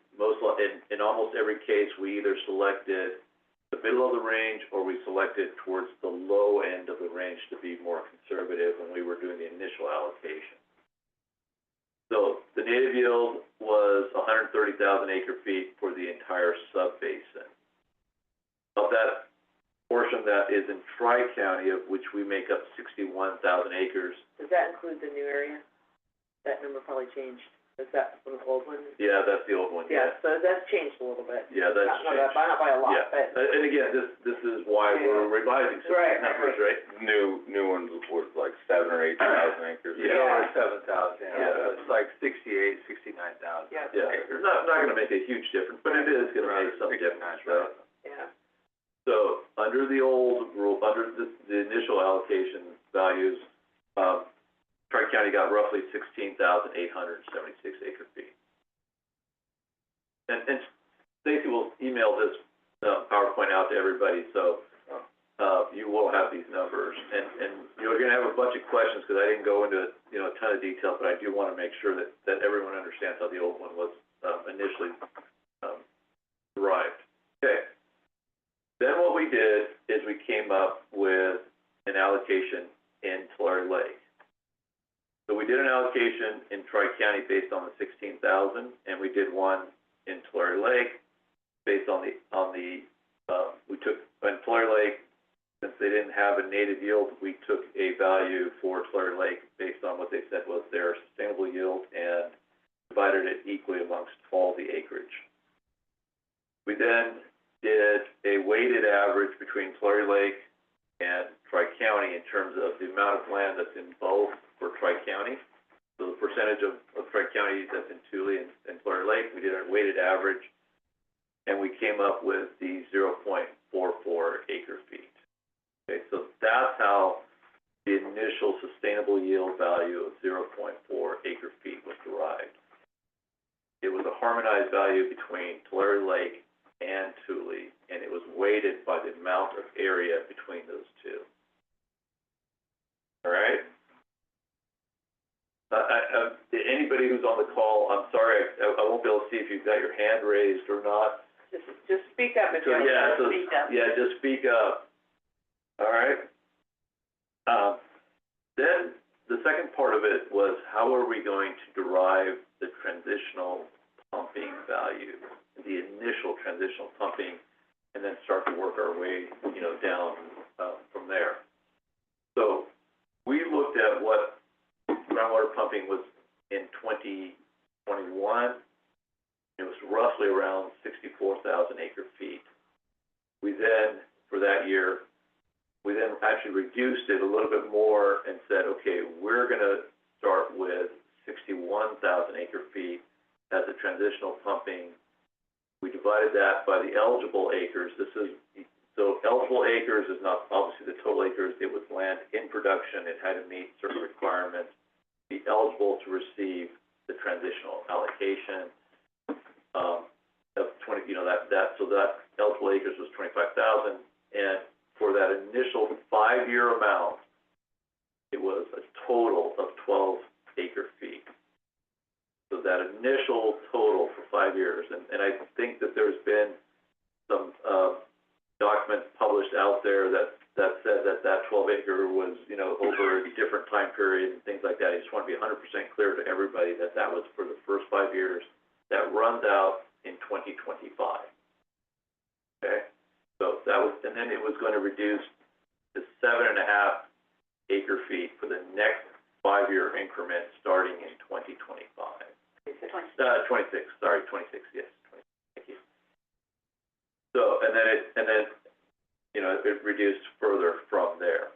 in almost every case, we either selected the middle of the range or we selected towards the low end of the range to be more conservative when we were doing the initial allocation. So the native yield was 130,000 acre feet for the entire subbasin. Of that portion that is in Tri-County, of which we make up 61,000 acres. Does that include the new area? That number probably changed. Is that from the old one? Yeah, that's the old one, Yeah, so that's changed a little bit. Yeah, that's Not changed. by a lot, Yeah, but. and again, this is why we're revising some of Right, these numbers, right? New ones was like 7,000 or 8,000 acres. Yeah. 7,000, Yeah. it's like 69,000 Yeah. Yeah, it's not gonna make a huge difference, but it is gonna make some difference, right? Yeah. So, under the old rule, under the initial allocation values, Tri-County got roughly 16,876 acre feet. And Stacy will email this, PowerPoint out to everybody, so, you will have these numbers. And you're gonna have a bunch of questions, because I didn't go into, a ton of detail, but I do wanna make sure that everyone understands how the old one was, initially, derived. Okay. Then what we did is we came up with an allocation in Tulare Lake. So we did an allocation in Tri-County based on the 16,000, and we did one in Tulare Lake based on we took, in Tulare Lake, since they didn't have a native yield, we took a value for Tulare Lake based on what they said was their sustainable yield and divided it equally amongst all the acreage. We then did a weighted average between Tulare Lake and Tri-County in terms of the amount of land that's in both for Tri-County. So the percentage of Tri-County that's in Thule and Tulare Lake, we did a weighted average, and we came up with the 0.44 acre feet. Okay, so that's how sustainable yield value of 0.4 acre feet was derived. It was a harmonized value between Tulare Lake and Tule, and it was weighted by the amount of area between those two. All right? Anybody who's on the call, I'm sorry, I won't be able to see if you've got your hand raised or not. Just speak up if So, you yeah, so, Speak up. yeah, just speak up. All right? Then the second part of it was, how are we going to derive the transitional pumping value, the initial transitional pumping, and then start to work our way, down from there. So we looked at what groundwater pumping was in 2021. It was roughly around 64,000 acre feet. We then, for that year, we then actually reduced it a little bit more and said, okay, we're going to start with 61,000 acre feet as a transitional pumping. We divided that by the eligible acres. So eligible acres is not obviously the total acres. It was land in production. It had to meet certain requirements, be eligible to receive the transitional allocation of 20. So that eligible acres was 25,000, and for that initial 5-year amount, it was a total of 12 acre feet. So that initial total for 5 years, and I think that there's been some documents published out there that said that 12 acre was, over a different time period and things like that. I just want to be 100% clear to everybody that was for the first 5 years. That runs out in 2025. Okay? So that was, and then it was going to reduce to 7.5 acre feet for the next 5-year increment starting in 2025. 26, sorry, 26, yes, 26, thank you. So, and then it reduced further from there.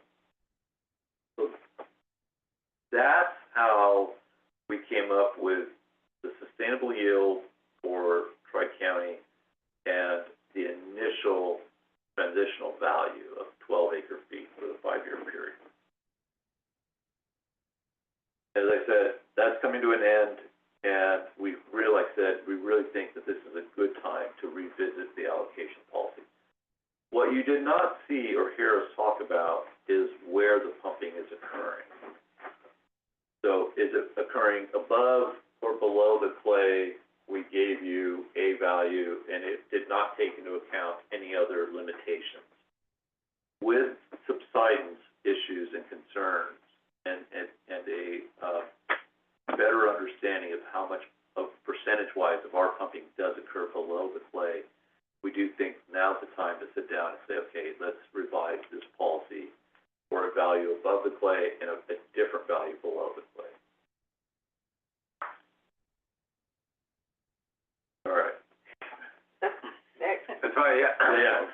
So that's how we came up with the sustainable yield for Tri-County and the initial transitional value of 12 acre feet for the 5-year period. As I said, that's coming to an end, and we really think that this is a good time to revisit the allocation policy. What you did not see or hear us talk about is where the pumping is occurring. So is it occurring above or below the clay? We gave you a value, and it did not take into account any other limitations. With subsidence issues and concerns, and a better understanding of how much of percentage-wise of our pumping does occur below the clay, we do think now's the time to sit down and say, okay, let's revise this policy for a value above the clay and a different value below the clay. All right. Next. That's why,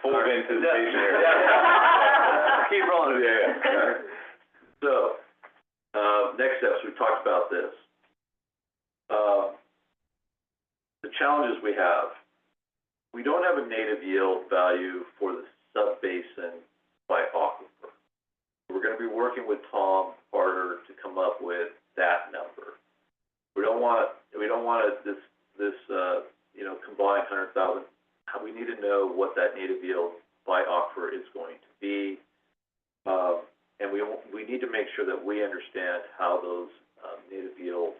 Full of anticipation here. Keep rolling, yeah. So, next steps, we talked about this. The challenges we have, we don't have a native yield value for the sub-basin by aquifer. We're going to be working with Tom Carter to come up with that number. We don't want this combined 100,000. We need to know what that native yield by aquifer is going to be, and we need to make sure that we understand how those native yield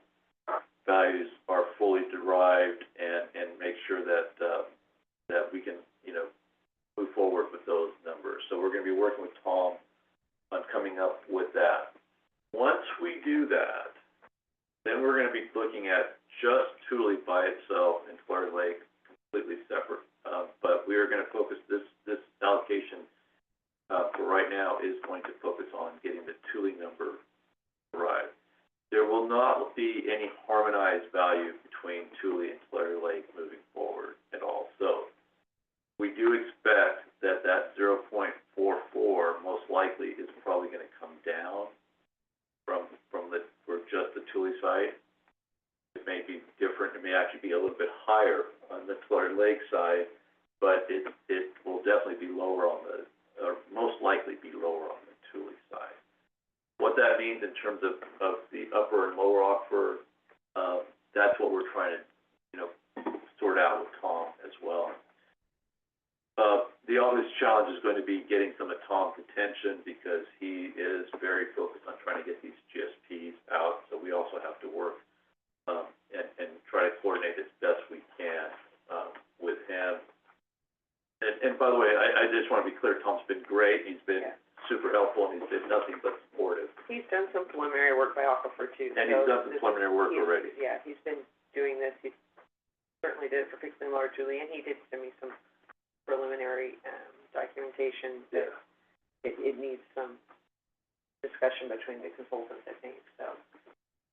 values are fully derived, and make sure that that we can move forward with those numbers. So we're going to be working with Tom on coming up with that. Once we do that, then we're going to be looking at just Tule by itself and Tulare Lake completely separate. But we are going to focus this allocation for right now is going to focus on getting the Tule number derived. There will not be any harmonized value between Tule and Tulare Lake moving forward at all. So we do expect that 0.44 most likely is probably going to come down for just the Tule site. It may be different. It may actually be a little bit higher on the Tulare Lake side, but it will definitely be lower or most likely be lower on the Tule side. What that means in terms of the upper and lower aquifer, that's what we're trying to, you know, sort out with Tom as well. The obvious challenge is going to be getting some of Tom's attention because he is very focused on trying to get these GSPs out. So we also have to work and try to coordinate as best we can with him. And by the way, I just want to be clear, Tom's been great. He's been super helpful, and he's been nothing but supportive. He's done some preliminary work by Aquifer too. And so he's done some preliminary work already. Yeah, he's been doing this. He certainly did it for Pixley and Laura Julie, and he did send me some preliminary documentation that it needs some discussion between the consultants, I think, so.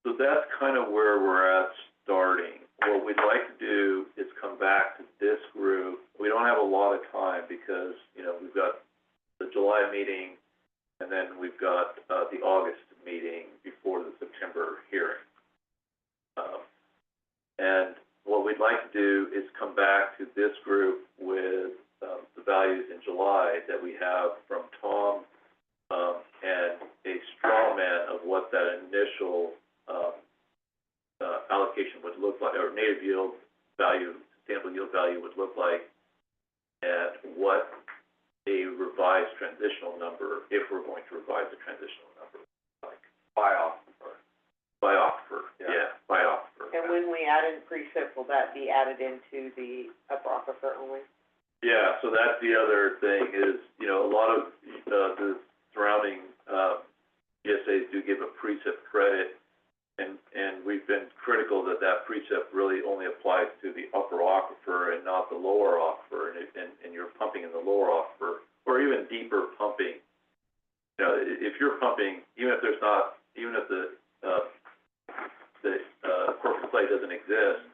So that's kind of where we're at starting. What we'd like to do is come back to this group. We don't have a lot of time because, you know, we've got the July meeting and then we've got the August meeting before the September hearing. And what we'd like to do is come back to this group with the values in July that we have from Tom and a straw man of what that initial allocation would look like, or native yield value, sustainable yield value would look like, and what a revised transitional number, if we're going to revise the transitional number, like. By aquifer. By aquifer, by aquifer. And when we add in precip, will that be added into the upper aquifer only? Yeah, so that's the other thing is, you know, a lot of the surrounding GSAs do give a precip credit, and we've been critical that that precip really only applies to the upper aquifer and not the lower aquifer, and you're pumping in the lower aquifer, or even deeper pumping. You know, if you're pumping, even if there's not, even if the corporate clay doesn't exist,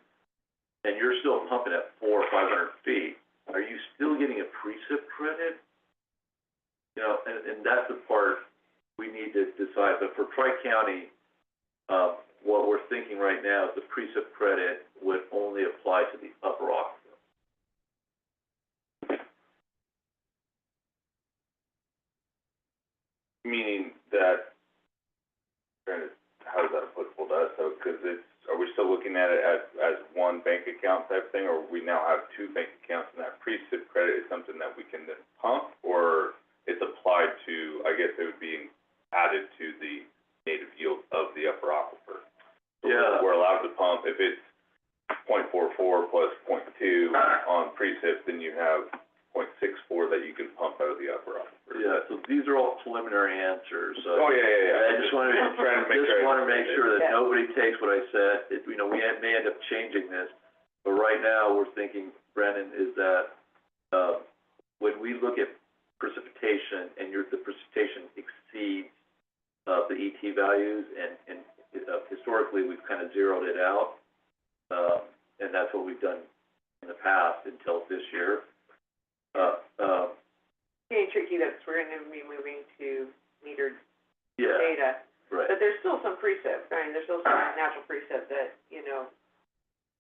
and you're still pumping at 400 or 500 feet, are you still getting a precip credit? You know, and that's the part we need to decide. But for Tri-County, what we're thinking right now is the precip credit would only apply to the upper aquifer. Meaning that, how is that applicable to us? So, because are we still looking at it as one bank account type thing, or we now have two bank accounts, and that precip credit is something that we can then pump, or it's applied to, I guess it would be added to the native yield of the upper aquifer? So Yeah. we're allowed to pump, if it's 0.44 plus 0.2 on precip, then you have 0.64 that you can pump out of the upper aquifer. Yeah, so these are all preliminary answers. Oh, yeah. I just want to, Trying to make sure. just want to make sure that Yeah. nobody takes what I said. You know, we may end up changing this, but right now we're thinking, Brennan, is that when we look at precipitation and the precipitation exceeds the ET values, and historically we've kind of zeroed it out, and that's what we've done in the past until this year. Getting tricky, that's, we're gonna be moving to metered Yeah, data, right. but there's still some precip, I mean, there's still some natural precip that, you know,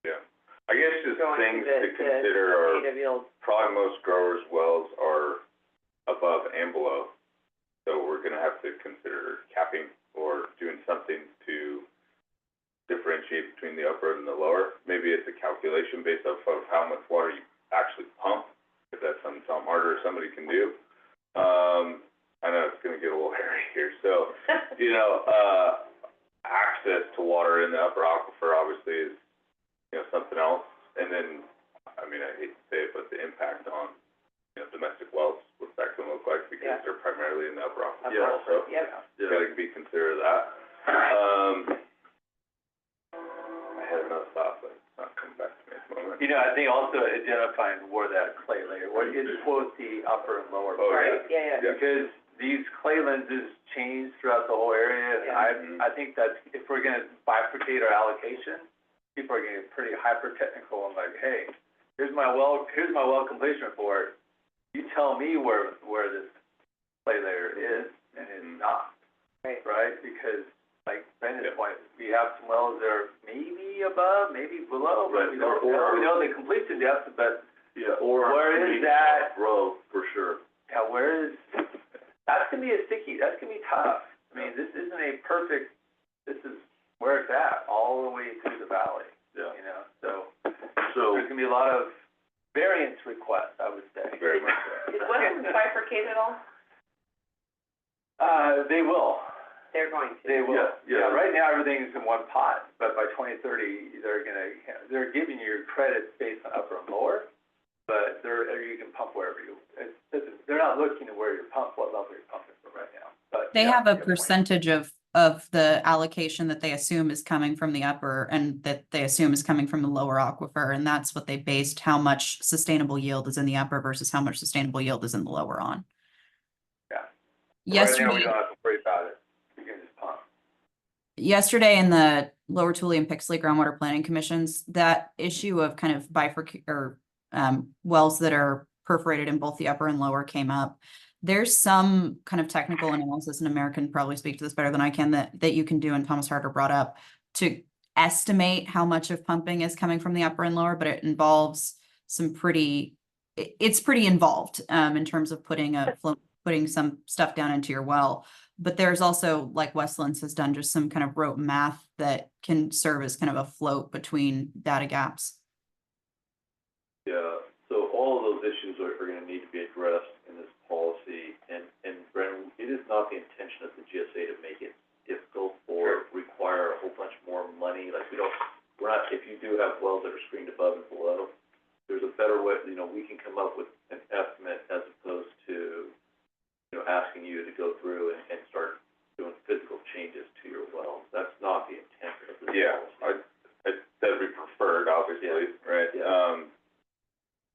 Yeah. I guess just going things to to consider are, native yield. probably most growers' wells are above and below. So we're gonna have to consider capping or doing something to differentiate between the upper and the lower. Maybe it's a calculation based off of how much water you actually pump, if that's something Tom Harder or somebody can do. I know it's gonna get a little hairy here, so, you know, access to water in the upper aquifer obviously is, you know, something else. And then, I mean, I hate to say it, but the impact on, you know, domestic wells, what's that gonna look like, because Yeah. they're primarily in the upper aquifer Yeah. also. Yep. Yeah. Gotta be consider that. I had another thought, but it's not coming back to me at the moment. You know, I think also identifying where that clay layer, what is both the upper and lower. Oh, Right, yeah. yeah. Because these clay lenses change throughout the whole area, and Yeah. I think that if we're gonna bifurcate our allocation, people are gonna get pretty hyper-technical and like, hey, here's my well completion report. You tell me where this clay layer is, and it's not, right? Because, like Brendan's point, we have some wells that are maybe above, maybe below, but we don't know. We know the completion depth, but Yeah, or. Where is that? Growth, for sure. yeah, that's gonna be that's gonna be tough. I I mean, this isn't a perfect, this is where it's at, all the way through the valley, Yeah. you know, so So, there's gonna be a lot of variance requests, I would say. Very much so. Is Westland bifurcated at all? They will. They're going to. They will. Yeah, yeah. Right now, everything's in one pot, but by 2030, they're giving you credits based on upper and lower, but you can pump wherever they're not looking at where you're what level you're pumping from right now, but. They yeah, have a good point. percentage of the allocation that they assume is coming from the upper and that they assume is coming from the lower aquifer, and that's what they based how much sustainable yield is in the upper versus how much sustainable yield is in the lower on. Yeah. Right now, Yesterday, we don't have to worry about it. You can just pump. yesterday in the Lower Tule and Pixley Groundwater Planning Commissions, that issue of kind of bifurcate or wells that are perforated in both the upper and lower came up. There's some kind of technical analysis, and American probably speak to this better than I can, that you can do, and Thomas Harder brought up, to estimate how much of pumping is coming from the upper and lower, but it involves some it's pretty involved in terms of putting some stuff down into your well. But there's also, like Westlands has done, just some kind of rote math that can serve as kind of a float between data gaps. yeah, so all of those issues are gonna need to be addressed in this policy, and Brennan, it is not the intention of the GSA to make it difficult or require a whole bunch more money, like we're not, if you do have wells that are screened above and below, there's a better way, we can come up with an estimate as opposed to, asking you to go through and start doing physical changes to your wells. That's not the intent of this Yeah, policy. that'd be preferred, obviously, right? Yeah.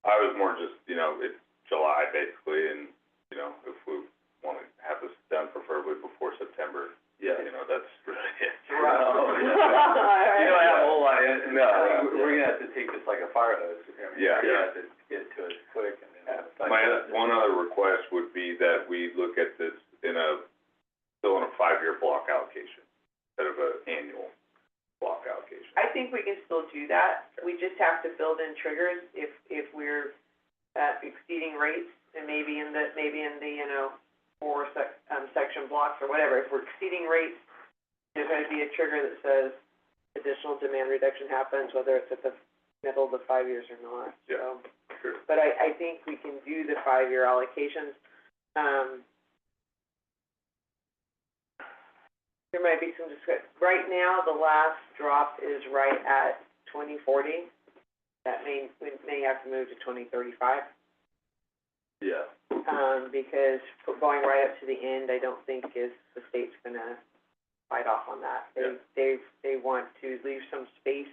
I was more just, it's July basically, and, if we want to have this done preferably before September, Yeah. that's really it. You don't have a whole lot, and No. I think we're gonna have to take this like a fire hose. I mean, Yeah. We're gonna have to get to it quick and then. One other request would be that we look at this still in a 5-year block allocation instead of an annual block allocation. I think we can still do that. We just have to build in triggers if we're exceeding rates, and maybe in the 4 section blocks or whatever. If we're exceeding rates, there's going to be a trigger that says additional demand reduction happens, whether it's at the middle of the 5 years or not. Yeah. So, Sure. but I think we can do the 5-year allocations. There might be some discussion. Right now, the last drop is right at 2040. We may have to move to 2035. Yeah. Because going right up to the end, I don't think the state's gonna fight off on that. They want to leave some space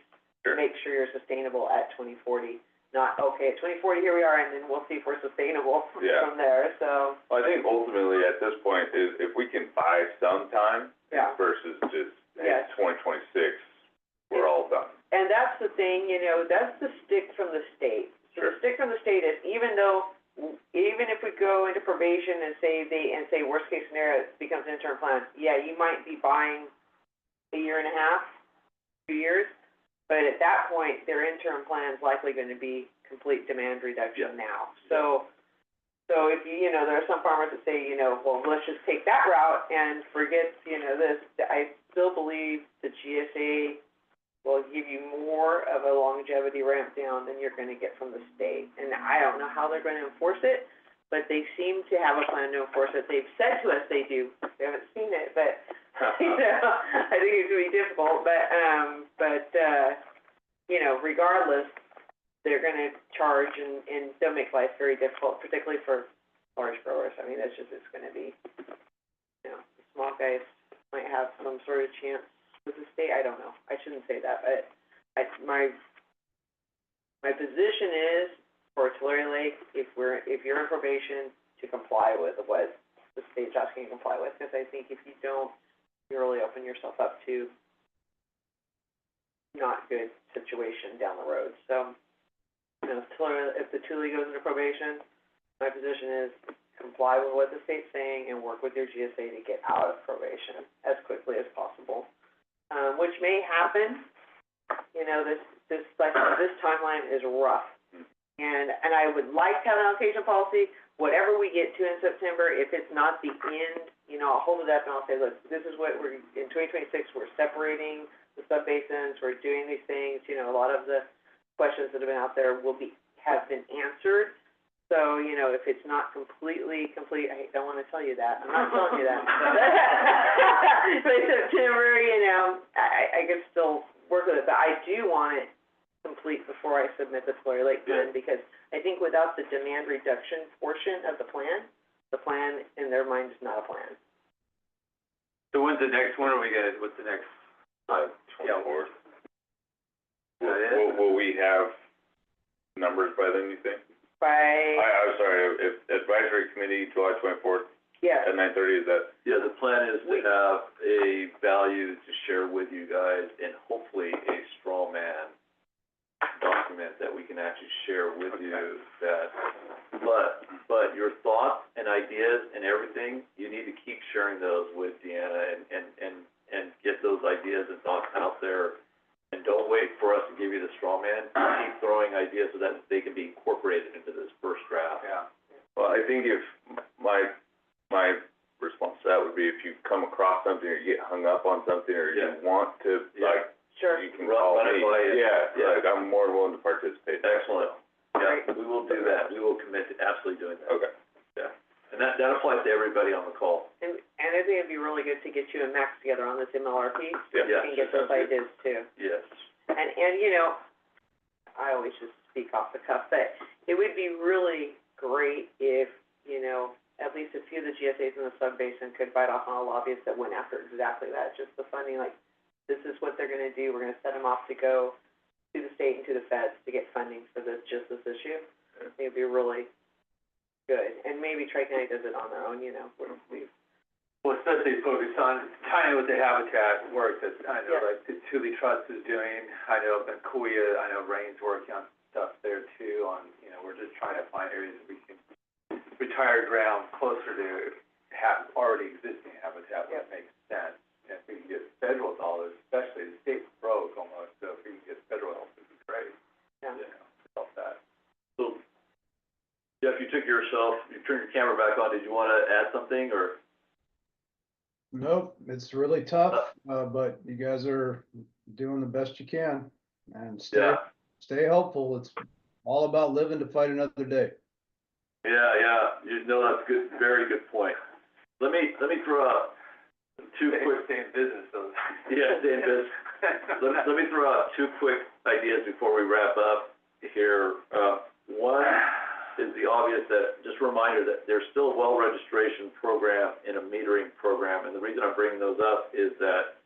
to Sure. make sure you're sustainable at 2040. Not, okay, at 2040, here we are, and then we'll see if we're sustainable Yeah. from there, so. Well, I think ultimately at this point is if we can buy some time Yeah. versus just, hey, Yes. 2026, we're all done. And that's the thing, that's the stick from the state. So Sure. the stick from the state is even if we go into probation and say worst case scenario, it becomes an interim plan, yeah, you might be buying a year and a half, 2 years, but at that point, their interim plan is likely gonna be complete demand reduction now. So if there are some farmers that say, well, let's just take that route and forget, this, I still believe the GSA will give you more of a longevity ramp down than you're gonna get from the state. And I don't know how they're gonna enforce it, but they seem to have a plan to enforce it. They've said to us they do. We haven't seen it, but, I think it's gonna be difficult, but regardless, they're gonna charge and they'll make life very difficult, particularly for large growers. I mean, it's gonna be, the small guys might have some sort of chance with the state. I don't know. I shouldn't say that, but my position is for Tulare Lake, if you're in probation, to comply with what the state's asking you to comply with, because I think if you don't, you really open yourself up to not good situation down the road. So, if the Tule goes into probation, my position is comply with what the state's saying and work with your GSA to get out of probation as quickly as possible, which may happen. This timeline is rough. And I would like to have an allocation policy, whatever we get to in September, if it's not the end, you know, I'll hold it up and I'll say, look, this is what we're, in 2026, we're separating the subbasins, we're doing these things, you know, a lot of the questions that have been out there have been answered. So, you know, if it's not completely complete, I don't wanna tell you that, I'm not telling you that. By September, you know, I could still work with it, but I do want it complete before I submit the Tulare Lake plan, because I think without the demand reduction portion of the plan in their mind is not a plan. So when's the next one, or what's the next? 24th. That it? Will we have numbers by then, you think? I'm sorry, if advisory committee, July 24th Yeah, at 9:30, is that? Yeah, the plan is to have a value to share with you guys and hopefully a straw man document that we can actually share with you that, but your thoughts and ideas and everything, you need to keep sharing those with Deanna and get those ideas and thoughts out there. And don't wait for us to give you the straw man, keep throwing ideas so that they can be incorporated into this first draft. Yeah. Well, I think if my response to that would be if you come across something or you get hung up on something or you want to, like, sure. you can Run call it me. by you. Yeah, Yeah. like, I'm more willing to participate. Excellent. Yeah, we will do that. We will commit to absolutely doing that. Okay. Yeah. And that applies to everybody on the call. And I think it'd be really good to get you and Max together on this MLRP, so Yeah. you can get those ideas too. Yes. And, you know, I always just speak off the cuff, but it would be really great if, you know, at least a few of the GSAs in the sub-basin could bite off on a lobbyist that went after exactly that, just the funding, like, this is what they're gonna do, we're gonna set them off to go to the state and to the feds to get funding for this issue. I think it'd be really good, and maybe Tri-County does it on their own, you know, we've Well, especially focused on tying with the habitat work that I know, Yeah. like, the Thule Trust is doing. I know up in Kuya, I know Rain's working on stuff there too, on, you know, we're just trying to find areas that we can retire ground closer to already existing habitat, where it makes sense. And if we can get federal dollars, especially, the state's broke almost, so if we can get federal help, it'd be great, Yeah. you know, to help that. So, Jeff, you turned your camera back on. Did you wanna add something or? Nope, it's really tough, but you guys are doing the best you can. And stay hopeful. It's all about living to fight another day. Yeah, you know, that's good, very good point. Let me throw out two quick, Stay in business, though. yeah, stay in business. Let me throw out two quick ideas before we wrap up here. One is the obvious, that, just a reminder that there's still a well registration program and a metering program, and the reason I'm bringing those up is that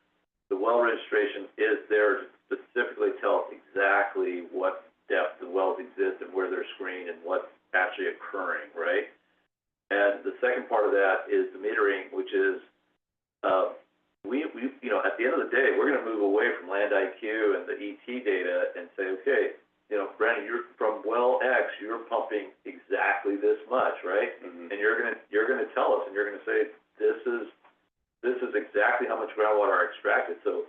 the well registration is there to specifically tell us exactly what depth the wells exist and where they're screened and what's actually occurring, right? And the second part of that is the metering, which is, we, you know, at the end of the day, we're gonna move away from Land IQ and the ET data and say, okay, you know, Brandon, you're from well X, you're pumping exactly this much, right? Mm-hmm. And you're gonna tell us, and you're gonna say, this is exactly how much groundwater are extracted. So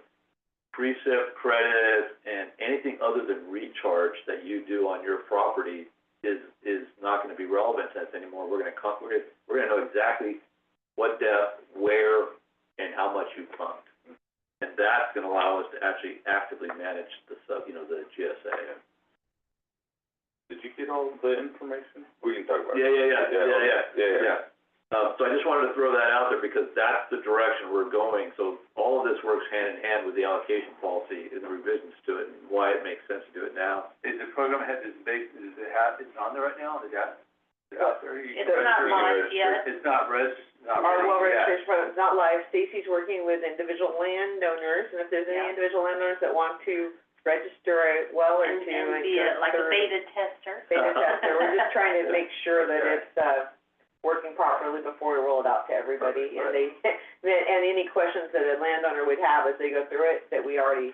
precip credit and anything other than recharge that you do on your property is not gonna be relevant to us anymore. We're gonna know exactly what depth, where, and how much you pumped. And that's gonna allow us to actually actively manage the the GSA. Did you get all the information? We can talk about it. Yeah. So I just wanted to throw that out there because that's the direction we're going. So all of this works hand in hand with the allocation policy and the revisions to it and why it makes sense to do it now. Is the program it's on there right now, is that, out there? You can It's not register. live yet. It's not not Our well ready yet. registration program is not live. Stacy's working with individual landowners, and if there's any Yeah. individual landowners that want to register a well or two And be like a just beta tester. beta tester, we're just trying to make sure that it's, working properly before we roll it out to everybody. And and any questions that a landowner would have as they go through it, that we already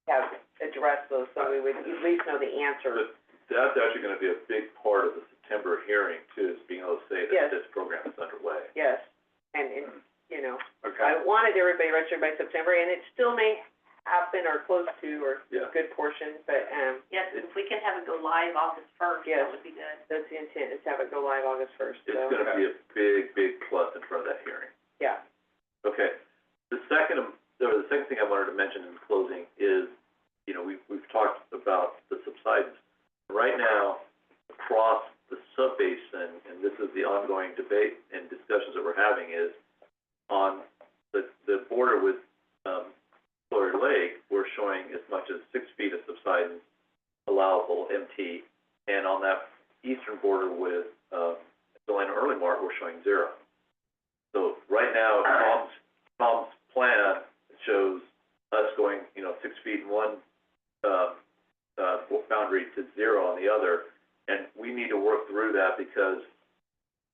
have addressed those, so we would at least know the answer. But that's actually gonna be a big part of the September hearing too, is being able to say that Yes. this program is underway. Yes, and, you know, Okay. I wanted everybody registered by September, and it still may have happen or close to, or Yeah. a good portion, but, Yes, if we can have it go live August first, Yes. that would be good. that's the intent, is to have it go live August first, It's so, gonna be a big, big plus in front of that hearing. yeah. Okay, the second thing I wanted to mention in closing is, you know, we've talked about the subsidence. Right now, across the subbasin, and this is the ongoing debate and discussions that we're having, is on the border with, Sawyer Lake, we're showing as much as 6 feet of subsidence allowable MT, and on that eastern border with, Delano Early Mart, we're showing 0. So right now, Tom's plan shows us going, you know, 6 feet in one, boundary to 0 on the other, and we need to work through that because,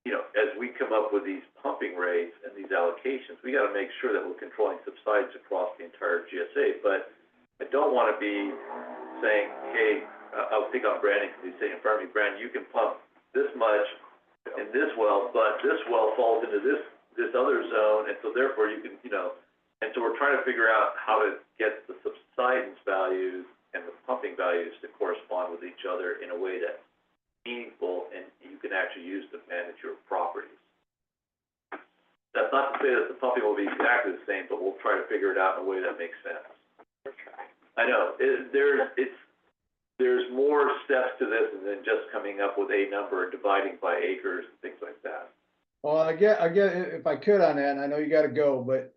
you know, as we come up with these pumping rates and these allocations, we gotta make sure that we're controlling subsides across the entire GSA, but I don't wanna be saying, hey, I'll pick on Brandon, because he's sitting in front of me, Brandon, you can pump this much in this well, but this well falls into this other zone, and so therefore you can, you know, and so we're trying to figure out how to get the subsidence values and the pumping values to correspond with each other in a way that's meaningful and you can actually use to manage your properties. That's not to say that the pumping will be exactly the same, but we'll try to figure it out in a way that makes sense. We're trying. I know, there's more steps to this than just coming up with a number and dividing by acres and things like that. Well, I get, if I could on that, and I know you gotta go, but,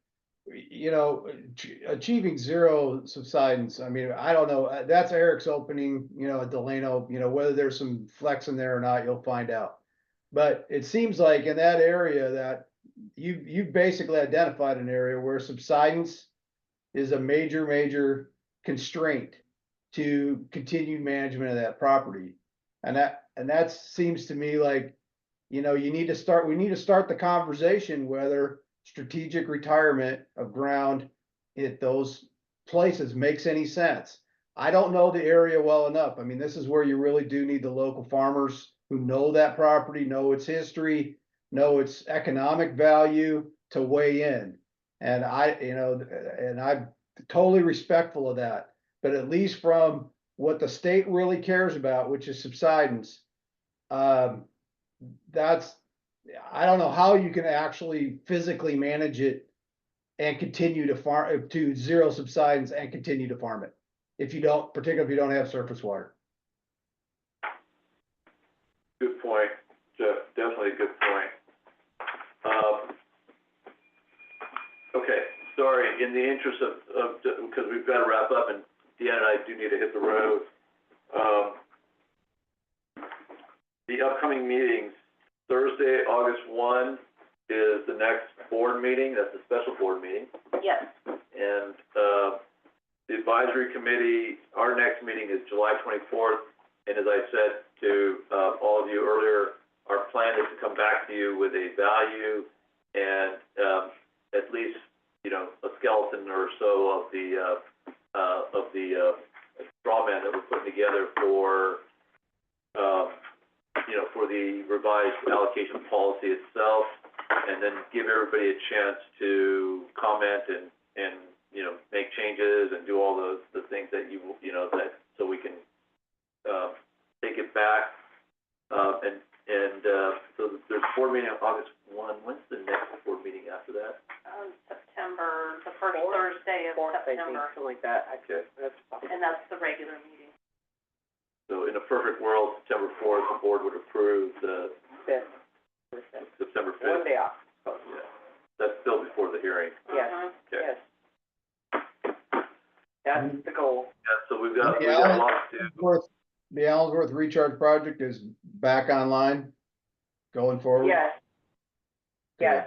you know, achieving 0 subsidence, I mean, I don't know, that's Eric's opening, you know, at Delano, you know, whether there's some flex in there or not, you'll find out. But it seems like in that area that you've basically identified an area where subsidence is a major constraint to continued management of that property. And that seems to me like, you know, we need to start the conversation whether strategic retirement of ground at those places makes any sense. I don't know the area well enough. I mean, this is where you really do need the local farmers who know that property, know its history, know its economic value to weigh in. And I'm totally respectful of that. But at least from what the state really cares about, which is subsidence, I don't know how you can actually physically manage it and continue to farm to 0 subsidence and continue to farm it. Particularly if you don't have surface water. Good point, Jeff, definitely a good point. Okay, sorry, in the interest of, because we've got to wrap up and Deanna and I do need to hit the road. The upcoming meetings, Thursday, August 1 is the next board meeting, that's a special board meeting. Yes. And, the advisory committee, our next meeting is July 24th. And as I said to, all of you earlier, our plan is to come back to you with a value and, at least, you know, a skeleton or so of the straw man that we're putting together for, you know, for the revised allocation policy itself, and then give everybody a chance to comment and, you know, make changes and do all the things that you know, that, so we can, take it back. So there's board meeting on August 1. When's the next board meeting after that? September, the first Fourth. Thursday of 4th, I think, September, something like that. Okay. and that's the regular meeting. So in a perfect world, September 4th, the board would approve the 5th. September 5th. One day off. Yeah. That's still before the hearing. Yes. Okay. Yes. That's the goal. Yeah, so we've got lots to do. The Allensworth Recharge Project is back online, going forward. Yes. Yes.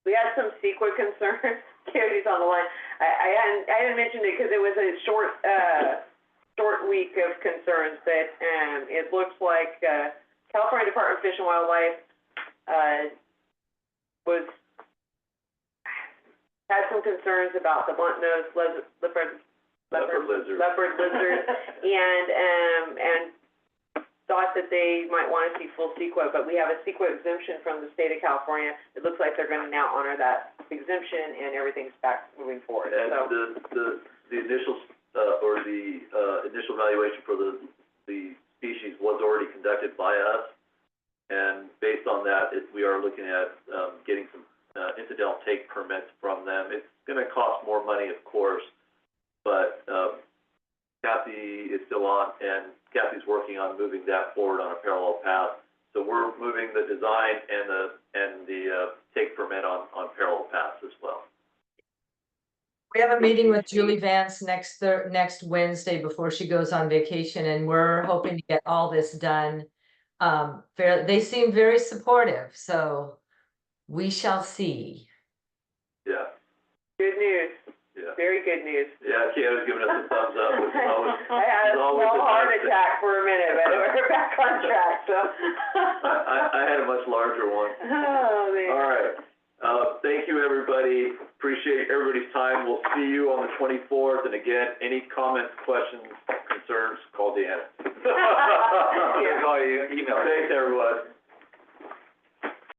We had some CEQA concerns. Cody's on the line. I hadn't mentioned it because it was a short week of concerns, but, it looks like, California Department of Fish and Wildlife, had some concerns about the blunt-nosed leopard lizard, and thought that they might want to see full CEQA, but we have a CEQA exemption from the state of California. It looks like they're gonna now honor that exemption, and everything's back moving forward, And so. the the initial, initial evaluation for the species was already conducted by us. And based on that, we are looking at, getting some, incidental take permits from them. It's gonna cost more money, of course, but, Kathy is still on, and Kathy's working on moving that forward on a parallel path. So we're moving the design and the take permit on parallel paths as well. We have a meeting with Julie Vance next Wednesday before she goes on vacation, and we're hoping to get all this done. They seem very supportive, so we shall see. Yeah, Good news, yeah. very good news. Yeah, Keanu's giving us a thumbs up, which is always, I had a it's always small a heart nice thing. attack for a minute, but we're back on track, so. I had a much larger one. Oh, man. All right. Thank you, everybody. Appreciate everybody's time. We'll see you on the 24th. And again, any comments, questions, concerns, call Deanna. I'll call you, email. Thanks, everyone.